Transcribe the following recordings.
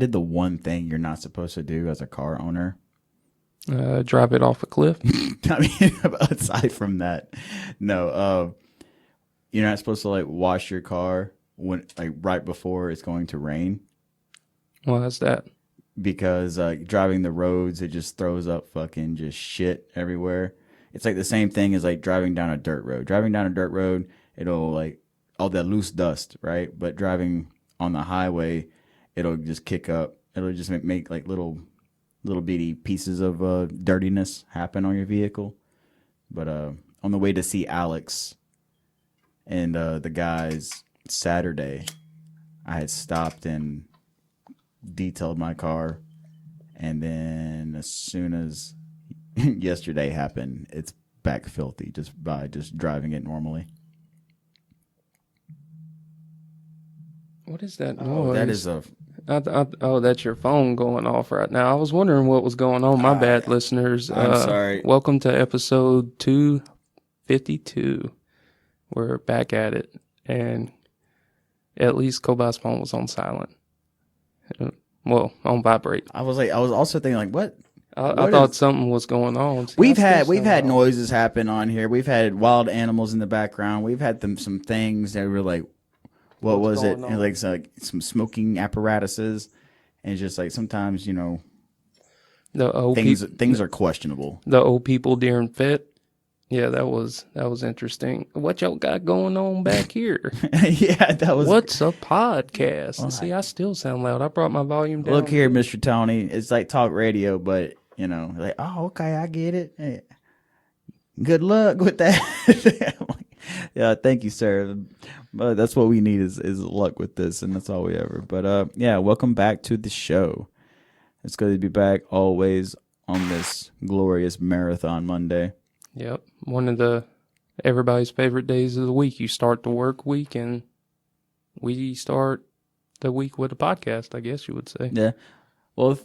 did the one thing you're not supposed to do as a car owner. Drive it off a cliff. I mean, aside from that, no. You're not supposed to like wash your car when like right before it's going to rain. Why is that? Because driving the roads, it just throws up fucking just shit everywhere. It's like the same thing as like driving down a dirt road. Driving down a dirt road, it'll like all that loose dust, right? But driving on the highway, it'll just kick up. It'll just make like little bitty pieces of dirtiness happen on your vehicle. But on the way to see Alex and the guys Saturday, I had stopped and detailed my car, and then as soon as yesterday happened, it's back filthy just by just driving it normally. What is that noise? Oh, that is that's your phone going off right now. I was wondering what was going on. My bad, listeners. I'm sorry. Welcome to episode 252. We're back at it, and at least Koba's phone was on silent. Well, on vibrate. I was also thinking like, what? I thought something was going on. See, we've had noises happen on here. We've had wild animals in the background. We've had some things that were like, what was it? And like some smoking apparatuses, and just like sometimes things are questionable. The old people during FET. Yeah, that was interesting. What y'all got going on back here? Yeah, that was. What's a podcast? Well, see, I still sound loud. I brought my volume down. Look here, Mr. Tony. It's like talk radio, but like, oh, okay, I get it. Hey, good luck with that. Yeah, thank you, sir. But that's what we need is luck with this, and that's all we ever. But yeah, welcome back to the show. It's good to be back always on this glorious marathon Monday. Yep, one of everybody's favorite days of the week. You start the work week, and we start the week with a podcast, I guess you would say. Yeah. Well,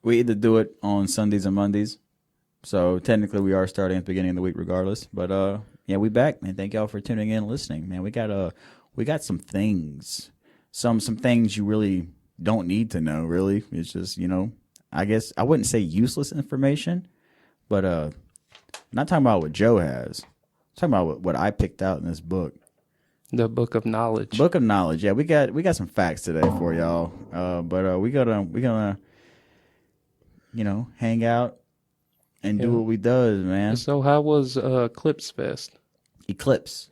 we either do it on Sundays and Mondays, so technically we are starting at the beginning of the week regardless. But yeah, we back, man. Thank y'all for tuning in and listening, man. We got some things, some things you really don't need to know. Really, it's just I guess I wouldn't say useless information, but I'm not talking about what Joe has. I'm talking about what I picked out in this book. The book of knowledge. Book of knowledge. Yeah, we got some facts today for y'all. But we gonna hang out and do what we does, man. So how was Eclipse Fest? Eclipse.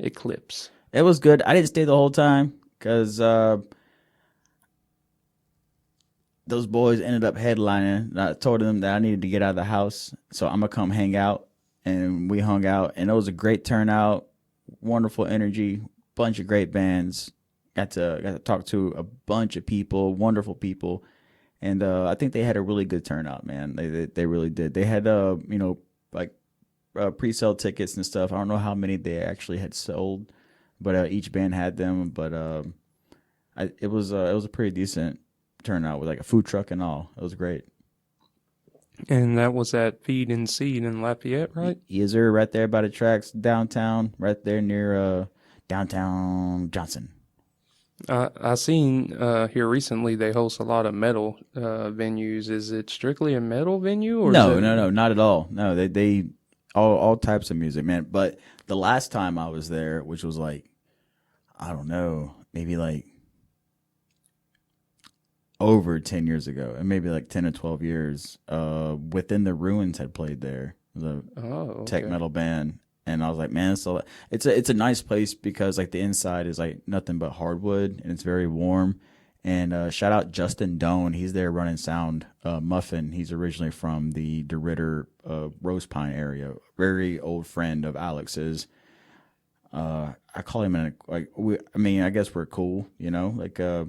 It was good. I didn't stay the whole time because those boys ended up headlining. I told them that I needed to get out of the house, so I'm gonna come hang out, and we hung out, and it was a great turnout, wonderful energy, bunch of great bands. Got to talk to a bunch of people, wonderful people, and I think they had a really good turnout, man. They really did. They had pre-sale tickets and stuff. I don't know how many they actually had sold, but each band had them. But it was a pretty decent turnout with like a food truck and all. It was great. And that was at Feed and Seed in Lafayette, right? Yes, sir. Right there by the tracks downtown, right there near downtown Johnson. I seen here recently they host a lot of metal venues. Is it strictly a metal venue? Or No, not at all. No, they all types of music, man. But the last time I was there, which was like, I don't know, maybe like over 10 years ago, and maybe like 10 or 12 years, Within the Ruins had played there. It was a tech metal band. And I was like, man, so it's a nice place because like the inside is like nothing but hardwood and it's very warm. And shout out Justin Doan, he's there running sound. Muffin, he's originally from the DeRidder Rose Pine area, very old friend of Alex's. I call him I guess we're cool, like I'll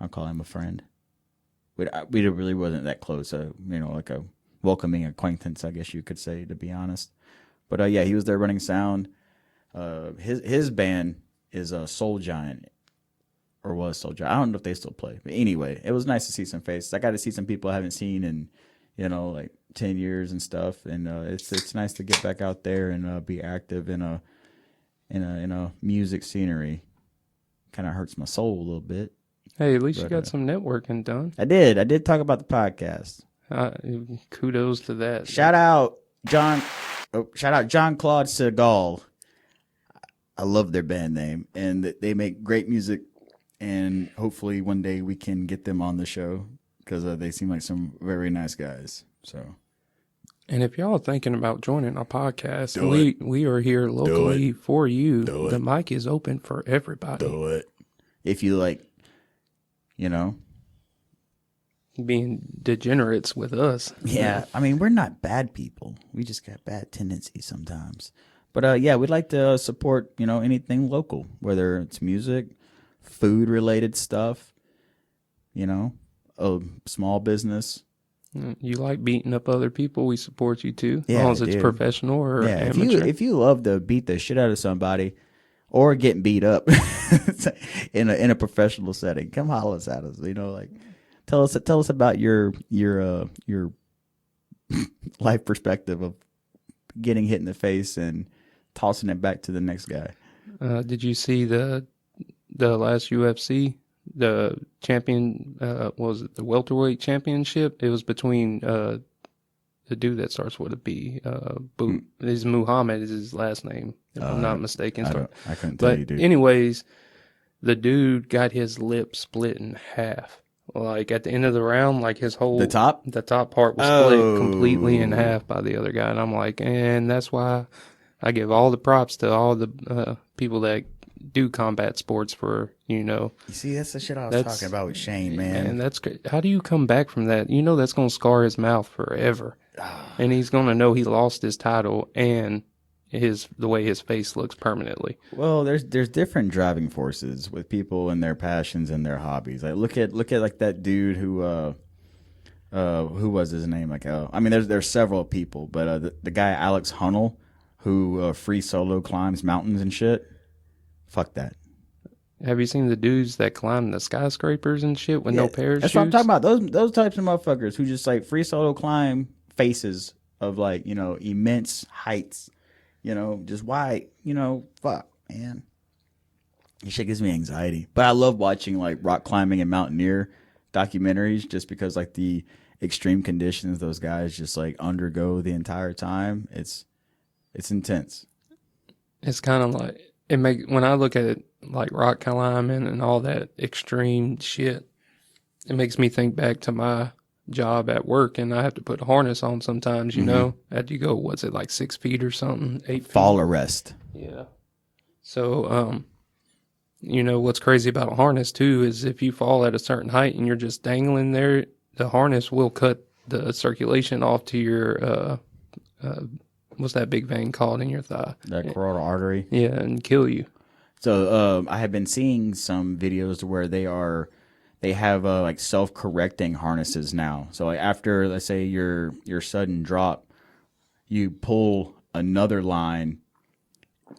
call him a friend. We really wasn't that close, like a welcoming acquaintance, I guess you could say, to be honest. But yeah, he was there running sound. His band is Soul Giant, or was Soul Giant. I don't know if they still play. But anyway, it was nice to see some faces. I got to see some people I haven't seen in, like 10 years and stuff. And it's nice to get back out there and be active in a music scenery. Kind of hurts my soul a little bit, Hey, at least you got some networking done. I did talk about the podcast. Kudos to that. Shout out John Claude Segal. I love their band name, and they make great music. And hopefully one day we can get them on the show because they seem like some very nice guys. So, and if y'all are thinking about joining our podcast, we are here locally for you. The mic is open for everybody. Do it. If you like, being degenerates with us. Yeah, I mean, we're not bad people. We just got bad tendencies sometimes. But yeah, we'd like to support, anything local, whether it's music, food related stuff, a small business. You like beating up other people, we support you too. As long as it's professional or amateur. If you love to beat the shit out of somebody or getting beat up in a professional setting, come holler at us. Tell us about your life perspective of getting hit in the face and tossing it back to the next guy. Did you see the last UFC? The champion, was it the welterweight championship? It was between the dude that starts with a B. Is Muhammad is his last name, if I'm not mistaken. I couldn't tell you, dude. Anyways, the dude got his lip split in half. Like at the end of the round, like his whole the top part was split completely in half by the other guy, and I'm like, and that's why I give all the props to all the people that do combat sports for You see, that's the shit I was talking about with Shane, man. And that's great. How do you come back from that? That's gonna scar his mouth forever, and he's gonna know he lost his title and the way his face looks permanently. Well, there's different driving forces with people and their passions and their hobbies. Like look at like that dude who was his name? There's several people, but the guy Alex Honnold who free solo climbs mountains and shit. Fuck that. Have you seen the dudes that climb the skyscrapers and shit with no parachutes? That's what I'm talking about. Those types of motherfuckers who just like free solo climb faces of immense heights. Just why, fuck, man. This shit gives me anxiety. But I love watching like rock climbing and mountaineer documentaries just because like the extreme conditions those guys just like undergo the entire time. It's intense. It's kind of like when I look at it like rock climbing and all that extreme shit, it makes me think back to my job at work, and I have to put a harness on sometimes, Had you go, what's it, like 6 feet or something? 8 feet? Fall arrest. Yeah. So, what's crazy about a harness too is if you fall at a certain height and you're just dangling there, the harness will cut the circulation off to your, what's that big vein called in your thigh? That carotid artery. Yeah, and kill you. So, I have been seeing some videos where they have like self-correcting harnesses now. So like after, let's say your sudden drop, you pull another line,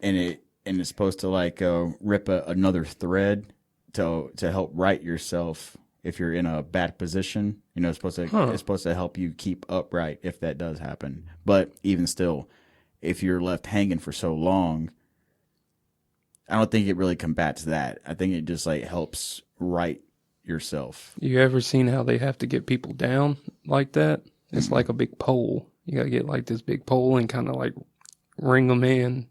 and it's supposed to like rip another thread to help right yourself if you're in a bad position. It's supposed to help you keep upright if that does happen. But even still, if you're left hanging for so long, I don't think it really combats that. I think it just like helps right yourself. You ever seen how they have to get people down like that? It's like a big pole. You gotta get like this big pole and kind of like ring them in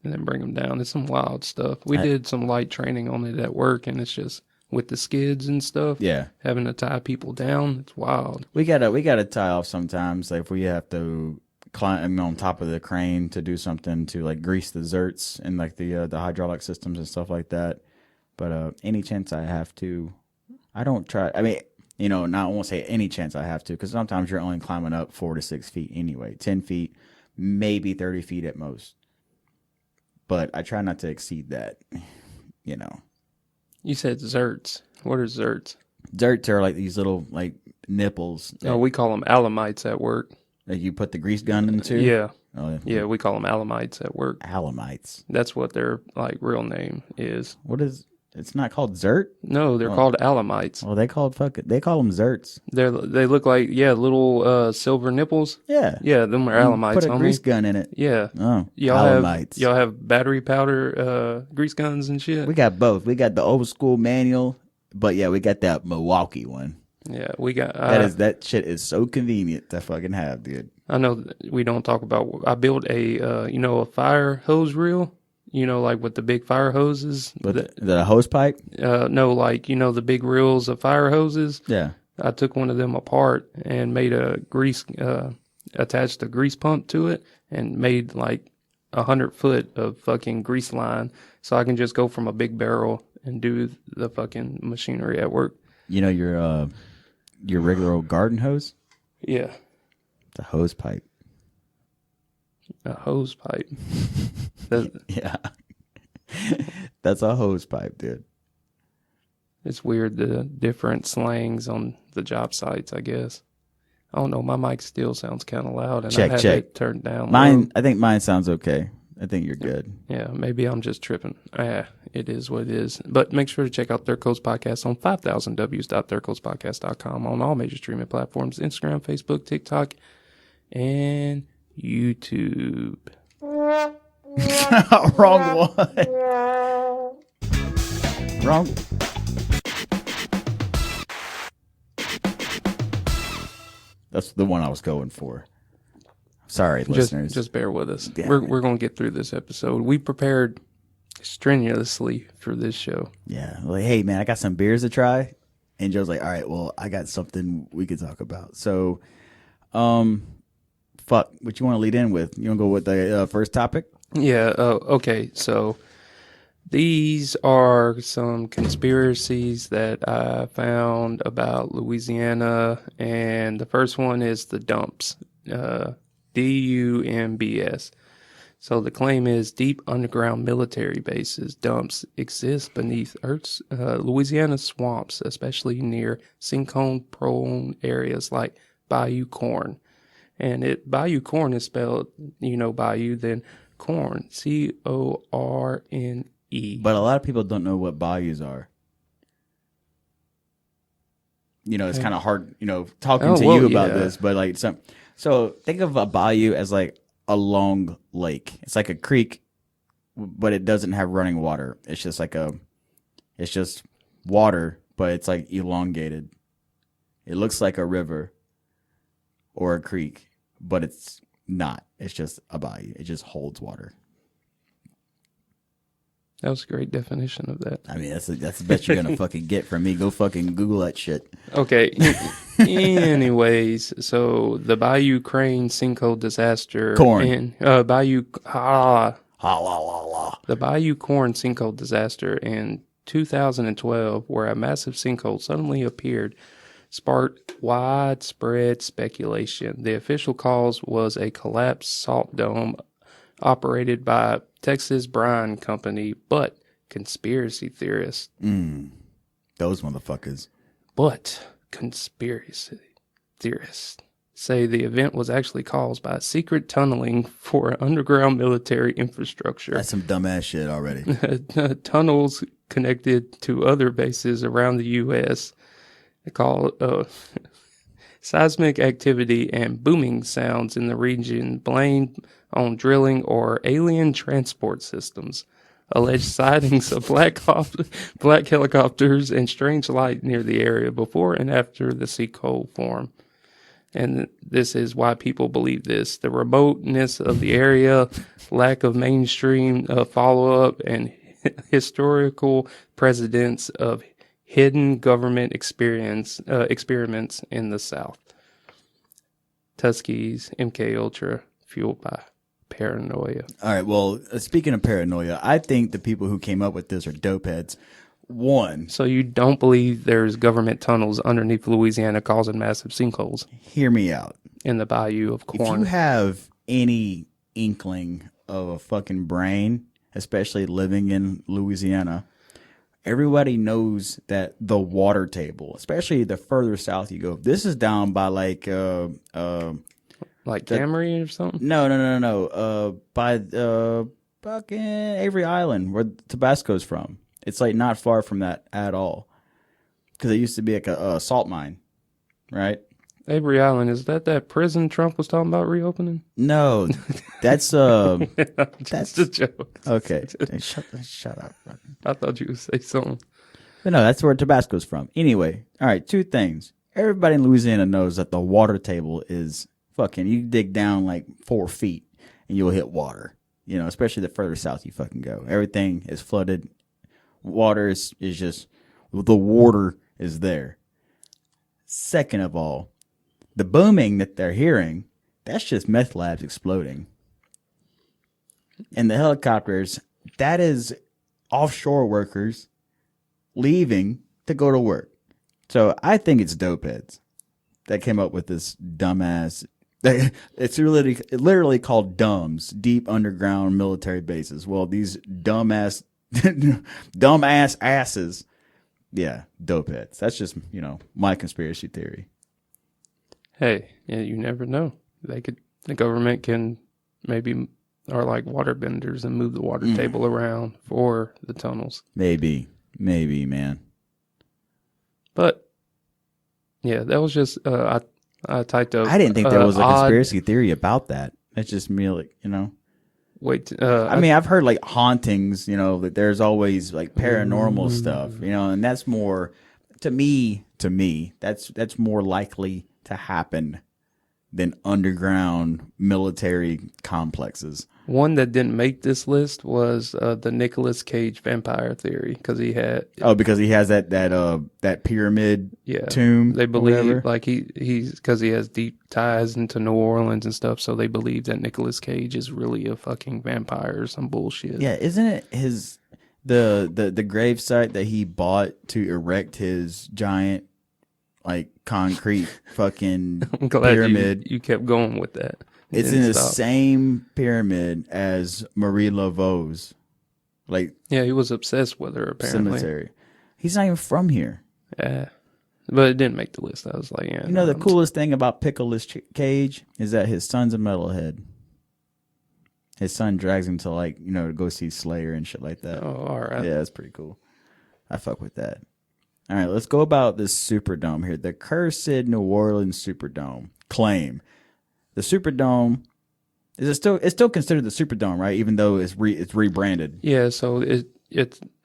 and then bring them down. It's some wild stuff. We did some light training on it at work, and it's just with the skids and stuff. Yeah, having to tie people down. It's wild. We gotta tie off sometimes. Like if we have to climb on top of the crane to do something to like grease the zerts and like the hydraulic systems and stuff like that. But any chance I have to, I don't try. I mean, I won't say any chance I have to, because sometimes you're only climbing up 4 to 6 feet anyway, 10 feet, maybe 30 feet at most. But I try not to exceed that, You said zerts. What are zerts? Zerts are like these little like nipples. We call them alamites at work. That you put the grease gun into? Yeah. Oh, yeah, we call them alamites at work. Alamites. That's what their like real name is. What is? It's not called zert? No, they're called alamites. Well, they call them zerts. They look like little silver nipples. Yeah. Yeah, them are alamites. Put a grease gun in it. Yeah. Oh, alamites. Y'all have battery powder grease guns and shit? We got both. We got the old school manual But yeah, we got that Milwaukee one. Yeah, we got that shit is so convenient to fucking have, dude. I know we don't talk about. I built a a fire hose reel. Like with the big fire hoses. But the hose pipe? No, like the big reels of fire hoses. Yeah. I took one of them apart and made a attached a grease pump to it, and made like 100 foot of fucking grease line, so I can just go from a big barrel and do the fucking machinery at work. Your regular old garden hose? Yeah. The hose pipe. A hose pipe. Yeah. That's a hose pipe, dude. It's weird, the different slangs on the job sites, I guess. I don't know. My mic still sounds kind of loud, and I have it turned down. I think mine sounds okay. I think you're good. Yeah, maybe I'm just tripping. It is what it is. But make sure to check out Third Coast Podcast on 5000ws.thirdcoastpodcast.com on all major streaming platforms, Instagram, Facebook, TikTok, and YouTube. Wrong one. Wrong. That's the one I was going for. Sorry, listeners. Just bear with us. Yeah. We're going to get through this episode. We prepared strenuously for this show. Yeah. Like, hey, man, I got some beers to try. And Joe's like, all right, well, I got something we could talk about. So, fuck, what you want to lead in with? You want to go with the first topic? Yeah. Okay. So these are some conspiracies that I found about Louisiana. And the first one is the dumps. DUMBS. So the claim is deep underground military bases, dumps, exist beneath Earth's Louisiana swamps, especially near sinkhole-prone areas like Bayou Corn. And Bayou Corn is spelled, Bayou, then corn, C-O-R-N-E. But a lot of people don't know what bayous are. It's kind of hard, talking to you about this, but like so think of a bayou as like a long lake. It's like a creek, but it doesn't have running water. It's just water, but it's like elongated. It looks like a river or a creek, but it's not. It's just a bayou. It just holds water. That was a great definition of that. I mean, that's the best you're gonna fucking get from me. Go fucking Google that shit. Okay. Anyways, so the Bayou Crane sinkhole disaster. Corn. The Bayou Corn sinkhole disaster in 2012, where a massive sinkhole suddenly appeared, sparked widespread speculation. The official cause was a collapsed salt dome operated by Texas Brine Company, but conspiracy theorists. Those motherfuckers. But conspiracy theorists say the event was actually caused by secret tunneling for underground military infrastructure. That's some dumbass shit already. Tunnels connected to other bases around the U.S. called seismic activity and booming sounds in the region blamed on drilling or alien transport systems. Alleged sightings of black helicopters and strange light near the area before and after the sinkhole formed. And this is why people believe this. The remoteness of the area, lack of mainstream follow-up, and historical precedents of hidden government experiments in the South. Tuskegee, MK Ultra, fueled by paranoia. All right, well, speaking of paranoia, I think the people who came up with this are dopeheads. One. So you don't believe there's government tunnels underneath Louisiana causing massive sinkholes? Hear me out. In the Bayou of Corn. If you have any inkling of a fucking brain, especially living in Louisiana, everybody knows that the water table, especially the further south you go, this is down by like Camry or something? No. By fucking Avery Island, where Tabasco's from. It's like not far from that at all, because it used to be like a salt mine, right? Avery Island, is that prison Trump was talking about reopening? No, that's that's a joke. Okay, shut up. I thought you would say something. But no, that's where Tabasco's from. Anyway, all right, two things. Everybody in Louisiana knows that the water table is fucking, you dig down like 4 feet and you'll hit water. You know, especially the further south you fucking go. Everything is flooded. Water is just, the water is there. Second of all, the booming that they're hearing, that's just meth labs exploding. And the helicopters, that is offshore workers leaving to go to work. So I think it's dope heads that came up with this dumbass. It's literally called DUMBs, deep underground military bases. Well, these dumbass asses, yeah, dope heads. That's just, you know, my conspiracy theory. Hey, yeah, you never know. The government can maybe are like water benders and move the water table around for the tunnels. Maybe, man. But yeah, that was just I typed up. I didn't think there was a conspiracy theory about that. It's just me, like, you know. Wait, I mean, I've heard like hauntings, you know, that there's always like paranormal stuff, you know, and that's more to me, that's more likely to happen than underground military complexes. One that didn't make this list was the Nicolas Cage vampire theory because he has that pyramid tomb. They believe like he's because he has deep ties into New Orleans and stuff, so they believe that Nicolas Cage is really a fucking vampire or some bullshit. Yeah, isn't it the grave site that he bought to erect his giant like concrete fucking I'm glad pyramid? You kept going with that. It's in the same pyramid as Marie Laveau's. Like, yeah, he was obsessed with her, apparently. Cemetery. He's not even from here. Yeah. But it didn't make the list. I was like, yeah. You know, the coolest thing about Nicolas Cage is that his son's a metalhead. His son drags him to, like, you know, to go see Slayer and shit like that. Oh, all right. Yeah, that's pretty cool. I fuck with that. All right, let's go about this Superdome here. The cursed New Orleans Superdome claim. The Superdome it's still considered the Superdome, right? Even though it's rebranded. Yeah, so it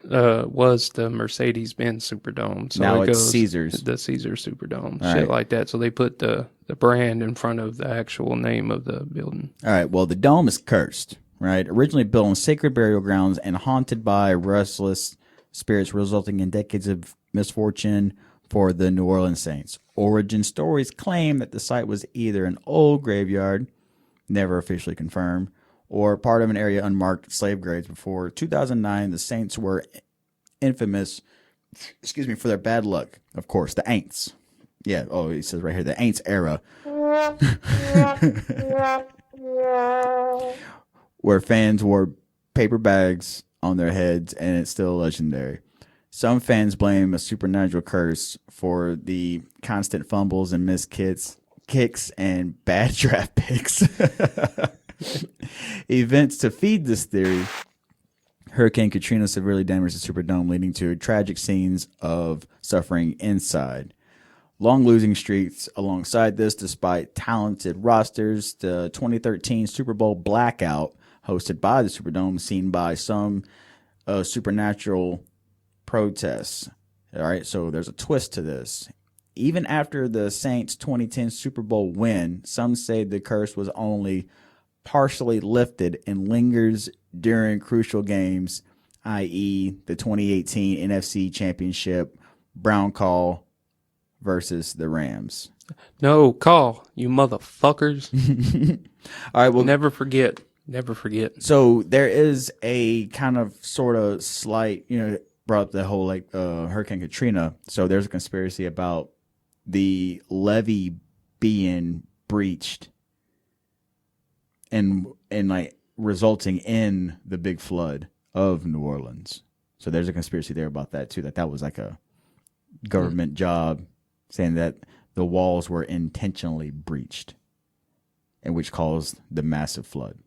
was the Mercedes-Benz Superdome. So now it's Caesars. The Caesar Superdome, all shit right. like that. So they put the brand in front of the actual name of the building. All right. Well, the dome is cursed, right? Originally built on sacred burial grounds and haunted by restless spirits, resulting in decades of misfortune for the New Orleans Saints. Origin stories claim that the site was either an old graveyard, never officially confirmed, or part of an area unmarked slave graves. Before 2009, the Saints were infamous, for their bad luck. Of course, the Aints. Yeah, oh, he says right here, the Aints era. Where fans wore paper bags on their heads, and it's still legendary. Some fans blame a supernatural curse for the constant fumbles and missed kicks and bad draft picks. Events to feed this theory. Hurricane Katrina severely damaged the Superdome, leading to tragic scenes of suffering inside. Long losing streaks alongside this, despite talented rosters. The 2013 Super Bowl blackout hosted by the Superdome, seen by some supernatural protests. All right, so there's a twist to this. Even after the Saints' 2010 Super Bowl win, some say the curse was only partially lifted and lingers during crucial games, i.e. the 2018 NFC Championship, Brown Call versus the Rams. No, call, you motherfuckers. All right, well, never forget. Never forget. So there is a kind of sort of slight, you know, brought up the whole like Hurricane Katrina. So there's a conspiracy about the levee being breached and like resulting in the big flood of New Orleans. So there's a conspiracy there about that too, that was like a government job saying that the walls were intentionally breached, and which caused the massive flood.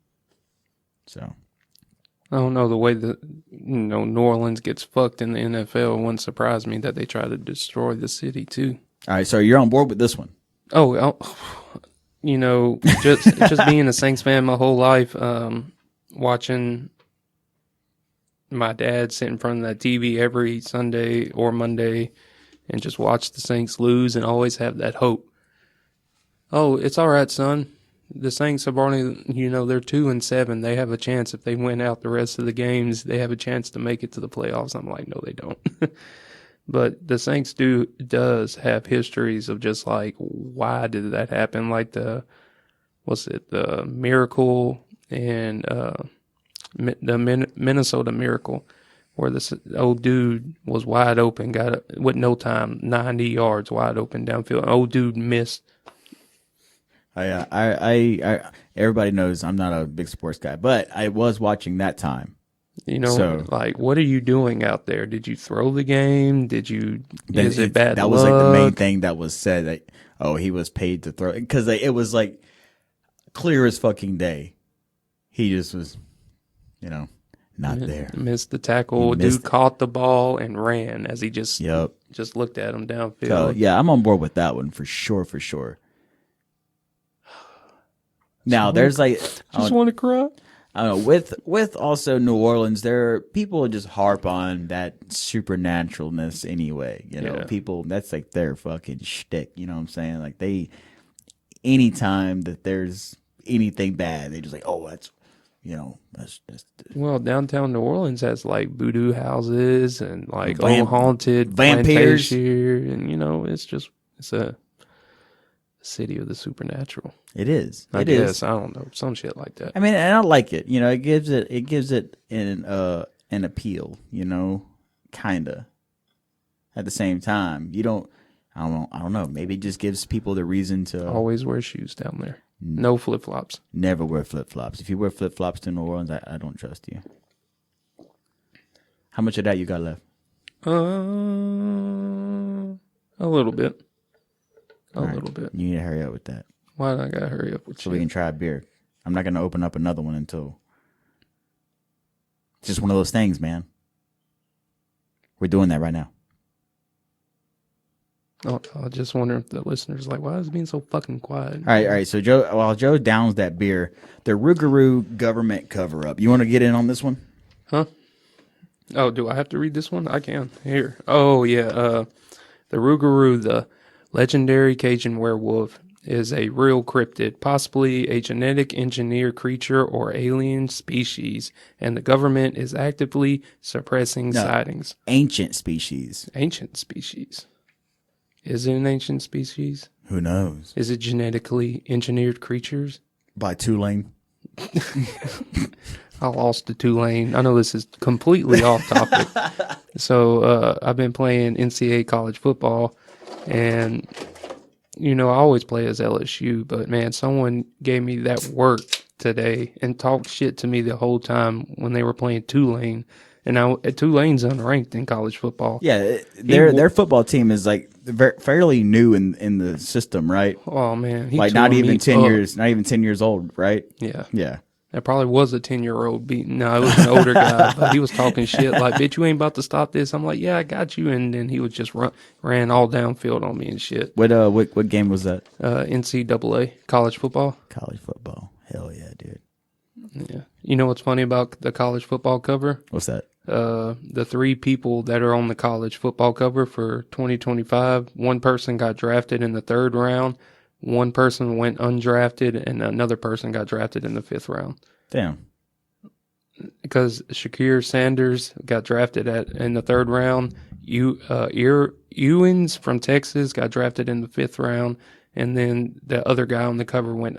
So I don't know, the way that New Orleans gets fucked in the NFL wouldn't surprise me that they try to destroy the city too. All right, so you're on board with this one? Oh, you know, just being a Saints fan my whole life, watching my dad sit in front of that TV every Sunday or Monday and just watch the Saints lose and always have that hope. Oh, it's all right, son. The Saints have already, they're 2-7. They have a chance if they win out the rest of the games. They have a chance to make it to the playoffs. I'm like, no, they don't. But the Saints does have histories of just like, why did that happen? Like the Miracle and the Minnesota Miracle, where this old dude was wide open, got with no time, 90 yards wide open downfield. An old dude missed. I everybody knows I'm not a big sports guy, but I was watching that time. Like, what are you doing out there? Did you throw the game? Is it bad luck? That was like the main thing that was said. That, he was paid to throw, because it was like clear as fucking day. He just was, not there. Missed the tackle. Dude caught the ball and ran as he just looked at him downfield. So, yeah, I'm on board with that one for sure. Now, there's like... Just want to cry? I don't know. With also New Orleans, people just harp on that supernaturalness anyway. People, that's like their fucking shtick. You know what I'm saying? Like anytime that there's anything bad, they just like, that's... that's Well, downtown New Orleans has like voodoo houses and like old haunted vampires, and it's a city of the supernatural. It is. I guess. I don't know, some shit like that. I mean, and I like it. It gives it an appeal. Kinda. At the same time, I don't know. Maybe it just gives people the reason to always wear shoes down there. No flip-flops. Never wear flip-flops. If you wear flip-flops to New Orleans, I don't trust you. How much of that you got left? A little bit. A little bit. You need to hurry up with that. Why do I gotta hurry up with so we can try a beer? I'm not gonna open up another one until... It's just one of those things, man. We're doing that right now. Oh, I just wonder if the listeners are like, why is it being so fucking quiet? All right. So while Joe downs that beer, the Rugaroo government cover-up. You want to get in on this one? Huh? Oh, do I have to read this one? I can. Here. Oh, yeah. The Rugaroo, the legendary Cajun werewolf, is a real cryptid, possibly a genetic engineered creature or alien species, and the government is actively suppressing sightings. Ancient species. Ancient species. Is it an ancient species? Who knows? Is it genetically engineered creatures? By Tulane. I lost to Tulane. I know this is completely off topic. So I've been playing NCAA college football, and I always play as LSU, but man, someone gave me that work today and talked shit to me the whole time when they were playing Tulane. And now Tulane's unranked in college football. Yeah, their football team is like fairly new in the system, right? Oh man, not even 10 years old, right? Yeah. That probably was a 10-year-old beating. No, it was an older guy, but he was talking shit like, "Bitch, you ain't about to stop this." I'm like, "Yeah, I got you," and then he was just ran all downfield on me and shit. What game was that? NCAA college football. College football, hell yeah, dude. Yeah, you know what's funny about the college football cover? What's that? The three people that are on the college football cover for 2025, one person got drafted in the 3rd round, one person went undrafted, and another person got drafted in the 5th round. Damn. Because Shakir Sanders got drafted in the 3rd round. Ewins from Texas got drafted in the 5th round, and then the other guy on the cover went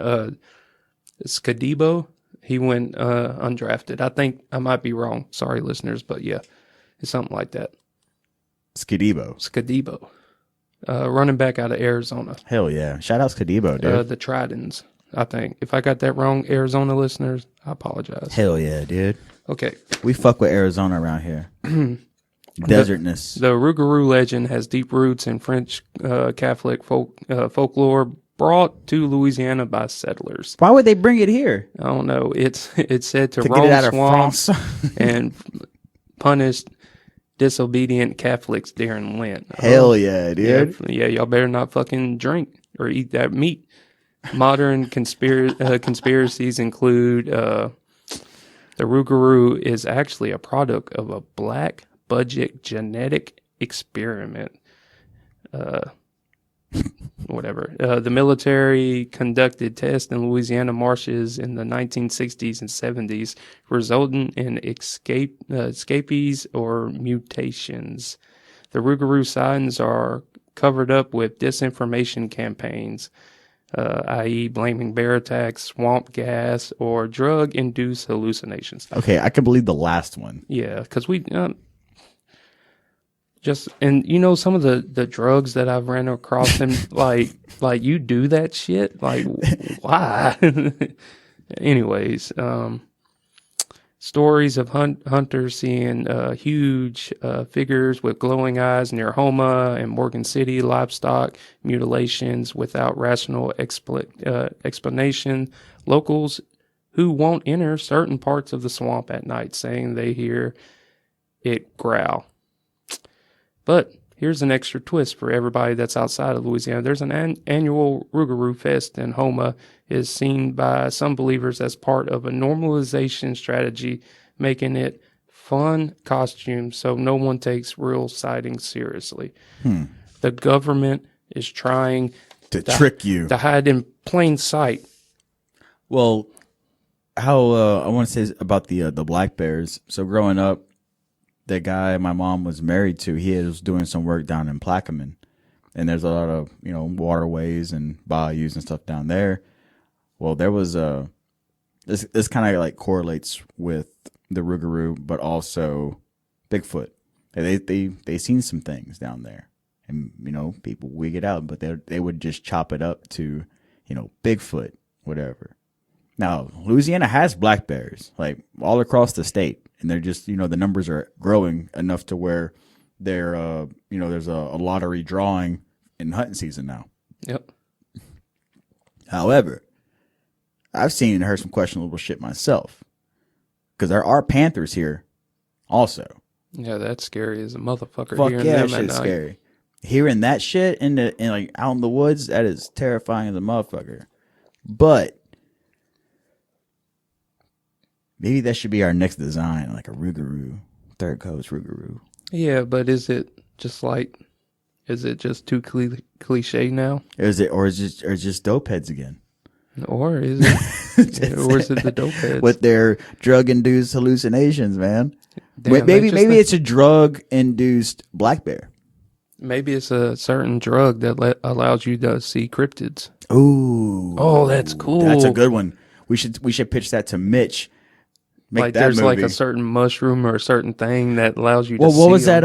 Skadibo. He went undrafted. I think I might be wrong. Sorry, listeners, but yeah, it's something like that. Skadibo. Running back out of Arizona. Hell yeah. Shout out Skadibo, dude. The Tridents, I think. If I got that wrong, Arizona listeners, I apologize. Hell yeah, dude. Okay. We fuck with Arizona around here. Desertness. The Rugaroo legend has deep roots in French Catholic folklore, brought to Louisiana by settlers. Why would they bring it here? I don't know. It's said to roll swamps and punish disobedient Catholics during Lent. Hell yeah, dude. Yeah, y'all better not fucking drink or eat that meat. Modern conspiracies include The Rugaroo is actually a product of a black budget genetic experiment. The military conducted tests in Louisiana marshes in the 1960s and 70s, resulting in escapees or mutations. The Rugaroo signs are covered up with disinformation campaigns, i.e. blaming bear attacks, swamp gas, or drug-induced hallucinations. Okay, I can believe the last one. Yeah, because we... some of the drugs that I've ran across, and like you do that shit, like why? Anyways, stories of hunters seeing huge figures with glowing eyes near Homa and Morgan City, livestock mutilations without rational explanation. Locals who won't enter certain parts of the swamp at night, saying they hear it growl. But here's an extra twist for everybody that's outside of Louisiana. There's an annual Rugaroo Fest in Homa, is seen by some believers as part of a normalization strategy, making it fun costumes so no one takes real sightings seriously. The government is trying to trick you, to hide in plain sight. Well, how I want to say about the black bears. So growing up, the guy my mom was married to, he was doing some work down in Plaquemine, and there's a lot of waterways and bayous and stuff down there. Well, there was this kind of like correlates with the Rugaroo, but also Bigfoot. They seen some things down there, and people wig it out, but they would just chop it up to Bigfoot, whatever. Now Louisiana has black bears like all across the state. And they're just, the numbers are growing enough to where they're, there's a lottery drawing in hunting season now. Yep. However, I've seen and heard some questionable shit myself. Because there are panthers here also. Yeah, that's scary as a motherfucker. Fuck yeah, that shit's scary. Hearing that shit in like out in the woods, that is terrifying as a motherfucker. But maybe that should be our next design, like a Rugaroo, third coast Rugaroo. Yeah, but is it just too cliche now? Is it just dope heads again? Or is it, or is it the dope heads with their drug-induced hallucinations, man? Damn, maybe it's a drug-induced black bear. Maybe it's a certain drug that allows you to see cryptids. Ooh, oh, that's cool. That's a good one. We should pitch that to Mitch. Like there's movie. Like a certain mushroom or a certain thing that allows you to see. Well, what was that?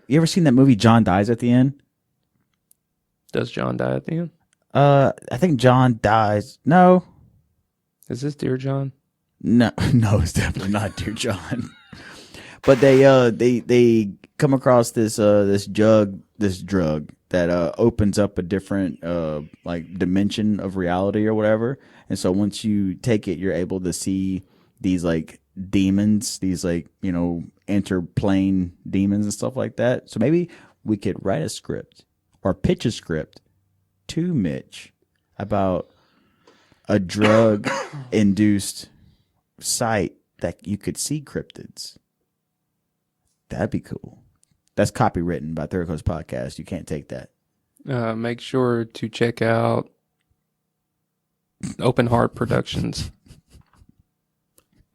You ever seen that movie John Dies at the End? Does John die at the end? I think John dies. No. Is this Dear John? No, it's definitely not Dear John. But they come across this drug that opens up a different like dimension of reality or whatever. And so once you take it, you're able to see these like demons, these like interplane demons and stuff like that. So maybe we could write a script or pitch a script to Mitch about a drug induced site that you could see cryptids. That'd be cool. That's copywritten by Third Coast Podcast. You can't take that. Make sure to check out Open Heart Productions.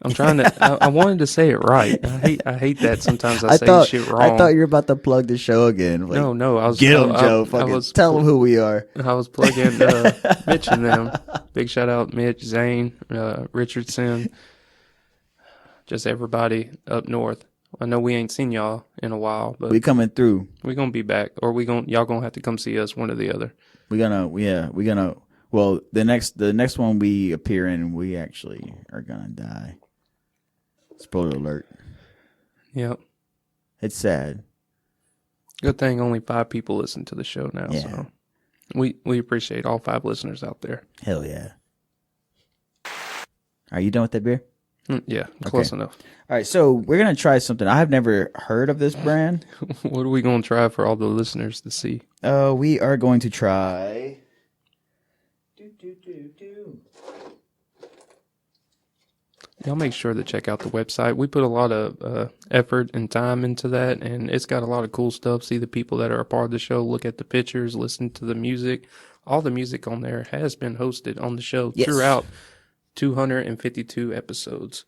I'm trying to. I wanted to say it right. I hate that sometimes I say shit wrong. I thought you were about to plug the show again. Like, no. I was get them, Joe. Tell them who we are. I was plugging Mitch and them. Big shout out Mitch, Zane, Richardson, just everybody up north. I know we ain't seen y'all in a while, but we coming through. We gonna be back, or y'all gonna have to come see us, one or the other. We gonna. Well, the next one we appear in, we actually are gonna die. Spoiler alert. Yep. It's sad. Good thing only 5 people listen to the show now. Yeah. So we appreciate all 5 listeners out there. Hell yeah. Are you done with that beer? Yeah, close enough. All right, so we're going to try something. I have never heard of this brand. What are we going to try for all the listeners to see? We are going to try... Y'all make sure to check out the website. We put a lot of effort and time into that, and it's got a lot of cool stuff. See the people that are a part of the show, look at the pictures, listen to the music. All the music on there has been hosted on the show throughout 252 episodes.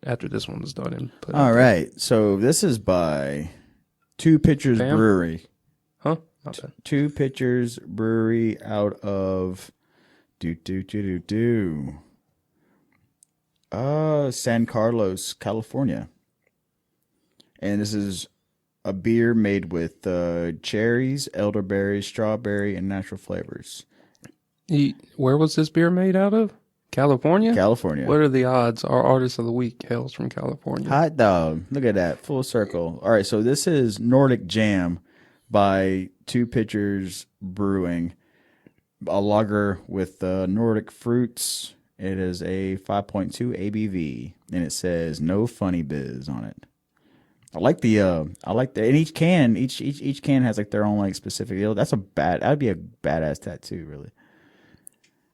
After this one was done. All right. So this is by Two Pitchers Brewery. Huh? Two Pitchers Brewery out of San Carlos, California. And this is a beer made with cherries, elderberry, strawberry, and natural flavors. Where was this beer made out of? California? California. What are the odds? Our artist of the week hails from California. Hot dog. Look at that. Full circle. All right, so this is Nordic Jam by Two Pitchers Brewing. A lager with Nordic fruits. It is a 5.2 ABV, and it says "No Funny Biz" on it. I like the and each can has like their own like specific deal. That'd be a badass tattoo, really.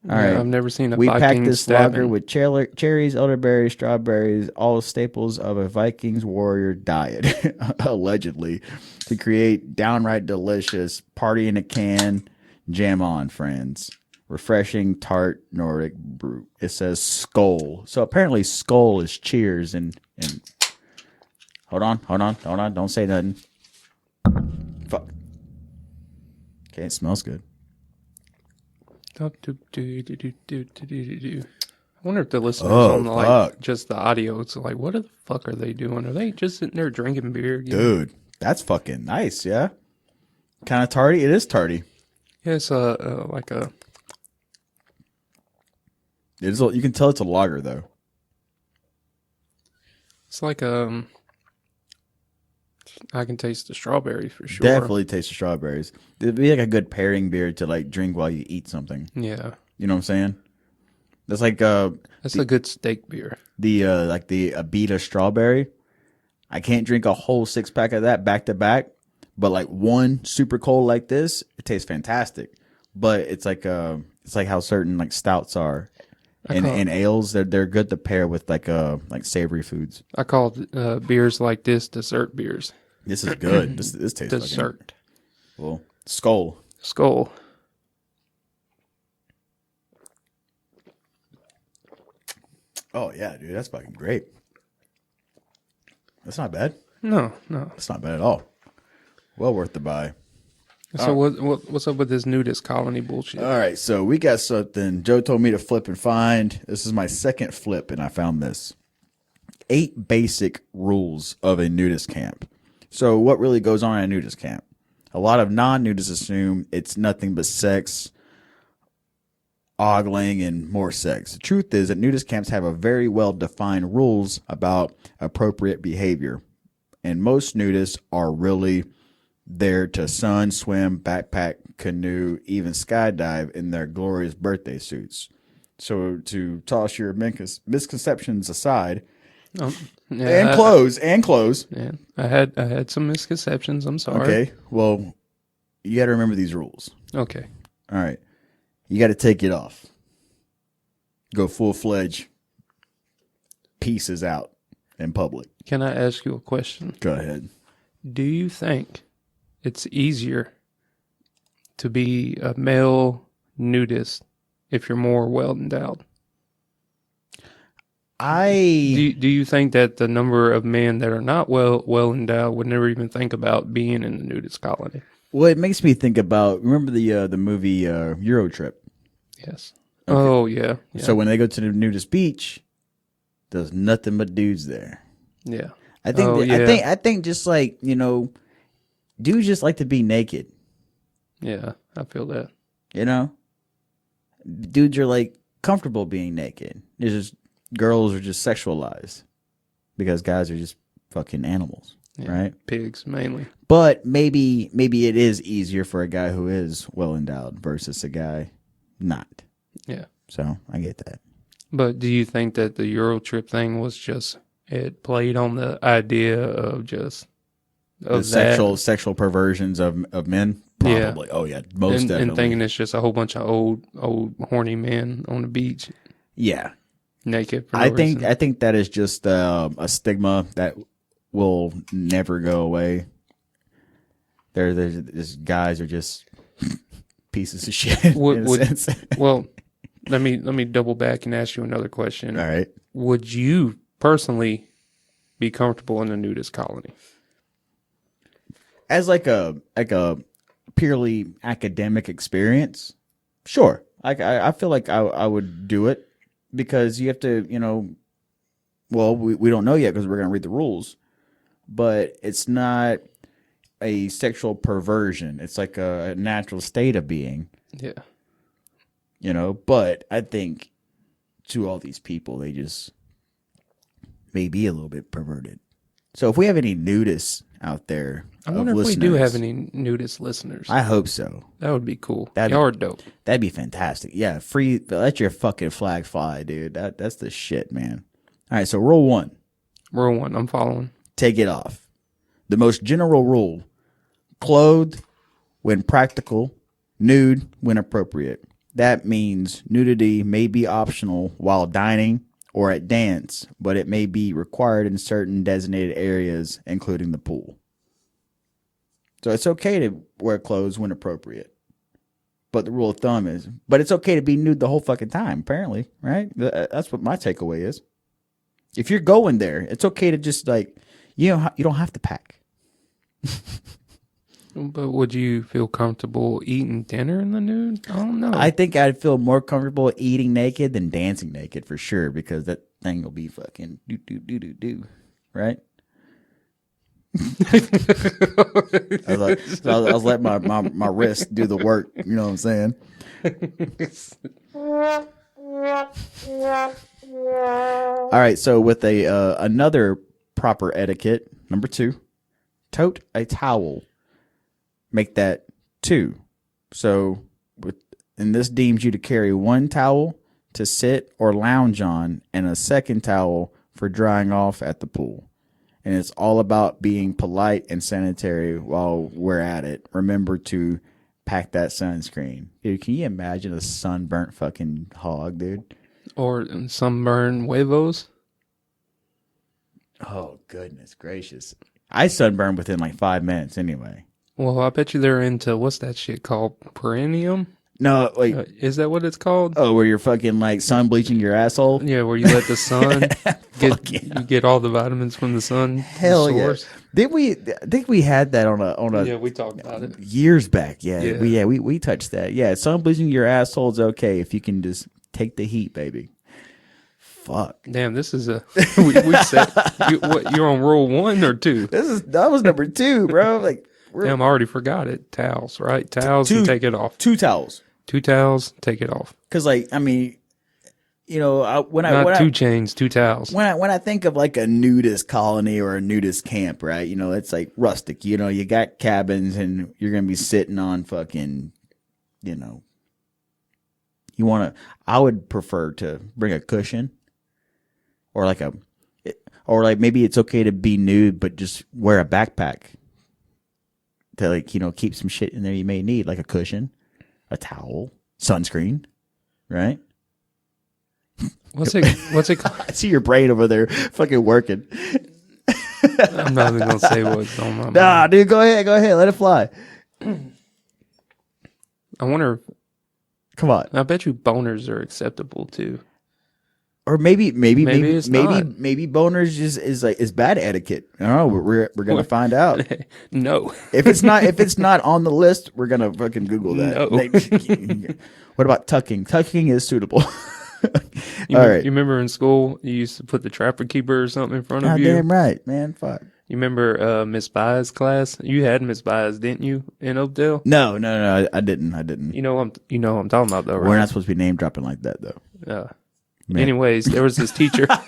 All right, I've never seen a We Viking packed this stabbing. lager with cherries, elderberries, strawberries, all staples of a Viking's warrior diet, allegedly, to create downright delicious party in a can. Jam on, friends. Refreshing, tart, Nordic brew. It says Skull. So apparently Skull is cheers and hold on. Don't say nothing. Fuck. Okay, it smells good. I wonder if the listeners on just the audio, it's like, what the fuck are they doing? Are they just sitting there drinking beer? Dude, that's fucking nice, yeah? Kind of tarty? It is tarty. Yeah, it's like a... You can tell it's a lager, though. It's like I can taste the strawberries for sure. Definitely taste the strawberries. It'd be like a good pairing beer to like drink while you eat something. Yeah. You know what I'm saying? That's like that's a good steak beer. The like the Abita strawberry. I can't drink a whole 6-pack of that back to back, but like one super cold like this, it tastes fantastic. But it's like how certain like stouts are. And ales, they're good to pair with like savory foods. I call beers like this dessert beers. This is good. This tastes dessert. Well, Skull. Oh yeah, dude, that's fucking great. That's not bad. No, it's not bad at all. Well worth the buy. So what's up with this nudist colony bullshit? All right, so we got something. Joe told me to flip and find. This is my second flip, and I found this. 8 basic rules of a nudist camp. So what really goes on at a nudist camp? A lot of non-nudists assume it's nothing but sex, ogling, and more sex. The truth is that nudist camps have a very well-defined rules about appropriate behavior. And most nudists are really there to sun, swim, backpack, canoe, even skydive in their glorious birthday suits. So to toss your misconceptions aside, and clothes. Yeah, I had some misconceptions. I'm sorry. Okay, well, you got to remember these rules. Okay. All right, you got to take it off. Go full-fledged pieces out in public. Can I ask you a question? Go ahead. Do you think it's easier to be a male nudist if you're more well endowed? Do you think that the number of men that are not well endowed would never even think about being in the nudist colony? Well, it makes me think about, remember the movie Euro Trip? Yes. Okay. Oh yeah. So when they go to the nudist beach, there's nothing but dudes there. Yeah. I think just like, dudes just like to be naked. Yeah, I feel that. Dudes are like comfortable being naked. It's just girls are just sexualized because guys are just fucking animals, right? Pigs mainly. But maybe it is easier for a guy who is well endowed versus a guy not. Yeah. So I get that. But do you think that the Euro trip thing was just, it played on the idea of just the sexual perversions of men? Probably. Yeah. Oh yeah, most definitely. And thinking it's just a whole bunch of old horny men on the beach. Yeah. naked. For no I reason. think that is just a stigma that will never go away. There's guys are just pieces of shit in a sense. Well, let me double back and ask you another question. All right. Would you personally be comfortable in a nudist colony? As like a purely academic experience, sure. I feel like I would do it because you have to, well, we don't know yet because we're going to read the rules, but it's not a sexual perversion. It's like a natural state of being. Yeah. But I think to all these people, they just may be a little bit perverted. So if we have any nudists out there, I wonder if we do have any nudist listeners. I hope so. That would be cool. Y'all are dope. That'd be fantastic. Yeah, free. Let your fucking flag fly, dude. That's the shit, man. All right, so rule 1. Rule 1, I'm following. Take it off. The most general rule: clothed when practical, nude when appropriate. That means nudity may be optional while dining or at dance, but it may be required in certain designated areas, including the pool. So it's okay to wear clothes when appropriate. But the rule of thumb is, but it's okay to be nude the whole fucking time, apparently, right? That's what my takeaway is. If you're going there, it's okay to just you don't have to pack. But would you feel comfortable eating dinner in the nude? I don't know. I think I'd feel more comfortable eating naked than dancing naked for sure, because that thing will be fucking do, right? I was letting my wrist do the work. You know what I'm saying? All right. So with another proper etiquette, number 2, tote a towel. Make that 2. So and this deems you to carry 1 towel to sit or lounge on and a second towel for drying off at the pool. And it's all about being polite and sanitary while we're at it. Remember to pack that sunscreen. Dude, can you imagine a sunburnt fucking hog, dude? Or sunburn huevos? Oh, goodness gracious. I sunburned within 5 minutes anyway. Well, I bet you they're into, what's that shit called? Perineum? No, is that what it's called? Oh, where you're fucking sun bleaching your asshole? Yeah, where you let the sun you get all the vitamins from the sun. Hell source. Yeah! I think we had that on a yeah, we talked about it years back. Yeah. We touched that. Yeah, sun bleaching your asshole is okay if you can just take the heat, baby. Fuck. Damn, this is we said you're on rule 1 or 2? That was number 2, bro. Damn, I already forgot it. Towels, right? Towels and take it off. 2 towels. 2 towels, take it off. Because, when 2 chains, 2 towels. When I think of a nudist colony or a nudist camp, right? It's rustic. You got cabins and you're gonna be sitting on fucking, I would prefer to bring a cushion, or maybe it's okay to be nude but just wear a backpack to keep some shit in there you may need, like a cushion, a towel, sunscreen, right? What's it called? I see your brain over there fucking working. I'm not even gonna say what's on my mind. Nah, dude, go ahead, let it fly. I wonder. Come on. I bet you boners are acceptable too. Or maybe it's not. Maybe boners is bad etiquette. I don't know. We're gonna find out. No. If it's not on the list, we're gonna fucking Google that. No. What about tucking? Tucking is suitable. All right. You remember in school you used to put the trapper keeper or something in front of you? Damn right, man. Fuck. You remember Miss Baez' class? You had Miss Baez, didn't you, in Oakdale? No, I didn't. You know what I'm talking about though, right? We're not supposed to be name dropping like that though. Man. Anyways, there was this teacher. My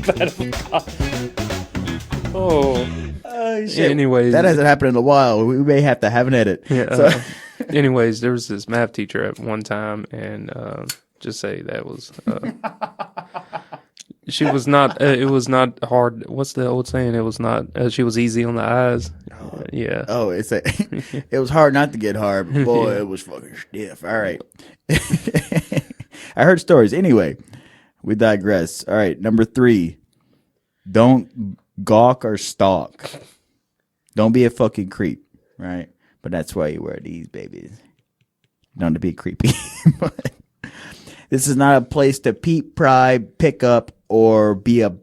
bad. Oh shit. Anyways, that hasn't happened in a while. We may have to have an edit. Yeah. So. Anyways, there was this math teacher at one time, and just say that was. She was not. It was not hard. What's the old saying? It was not. She was easy on the eyes. Yeah. Oh, it was hard not to get hard, but boy, it was fucking stiff. All right. I heard stories. Anyway, we digress. All right, number 3. Don't gawk or stalk. Don't be a fucking creep, right? But that's why you wear these babies. Not to be creepy. But this is not a place to peep, pry, pick up, or be a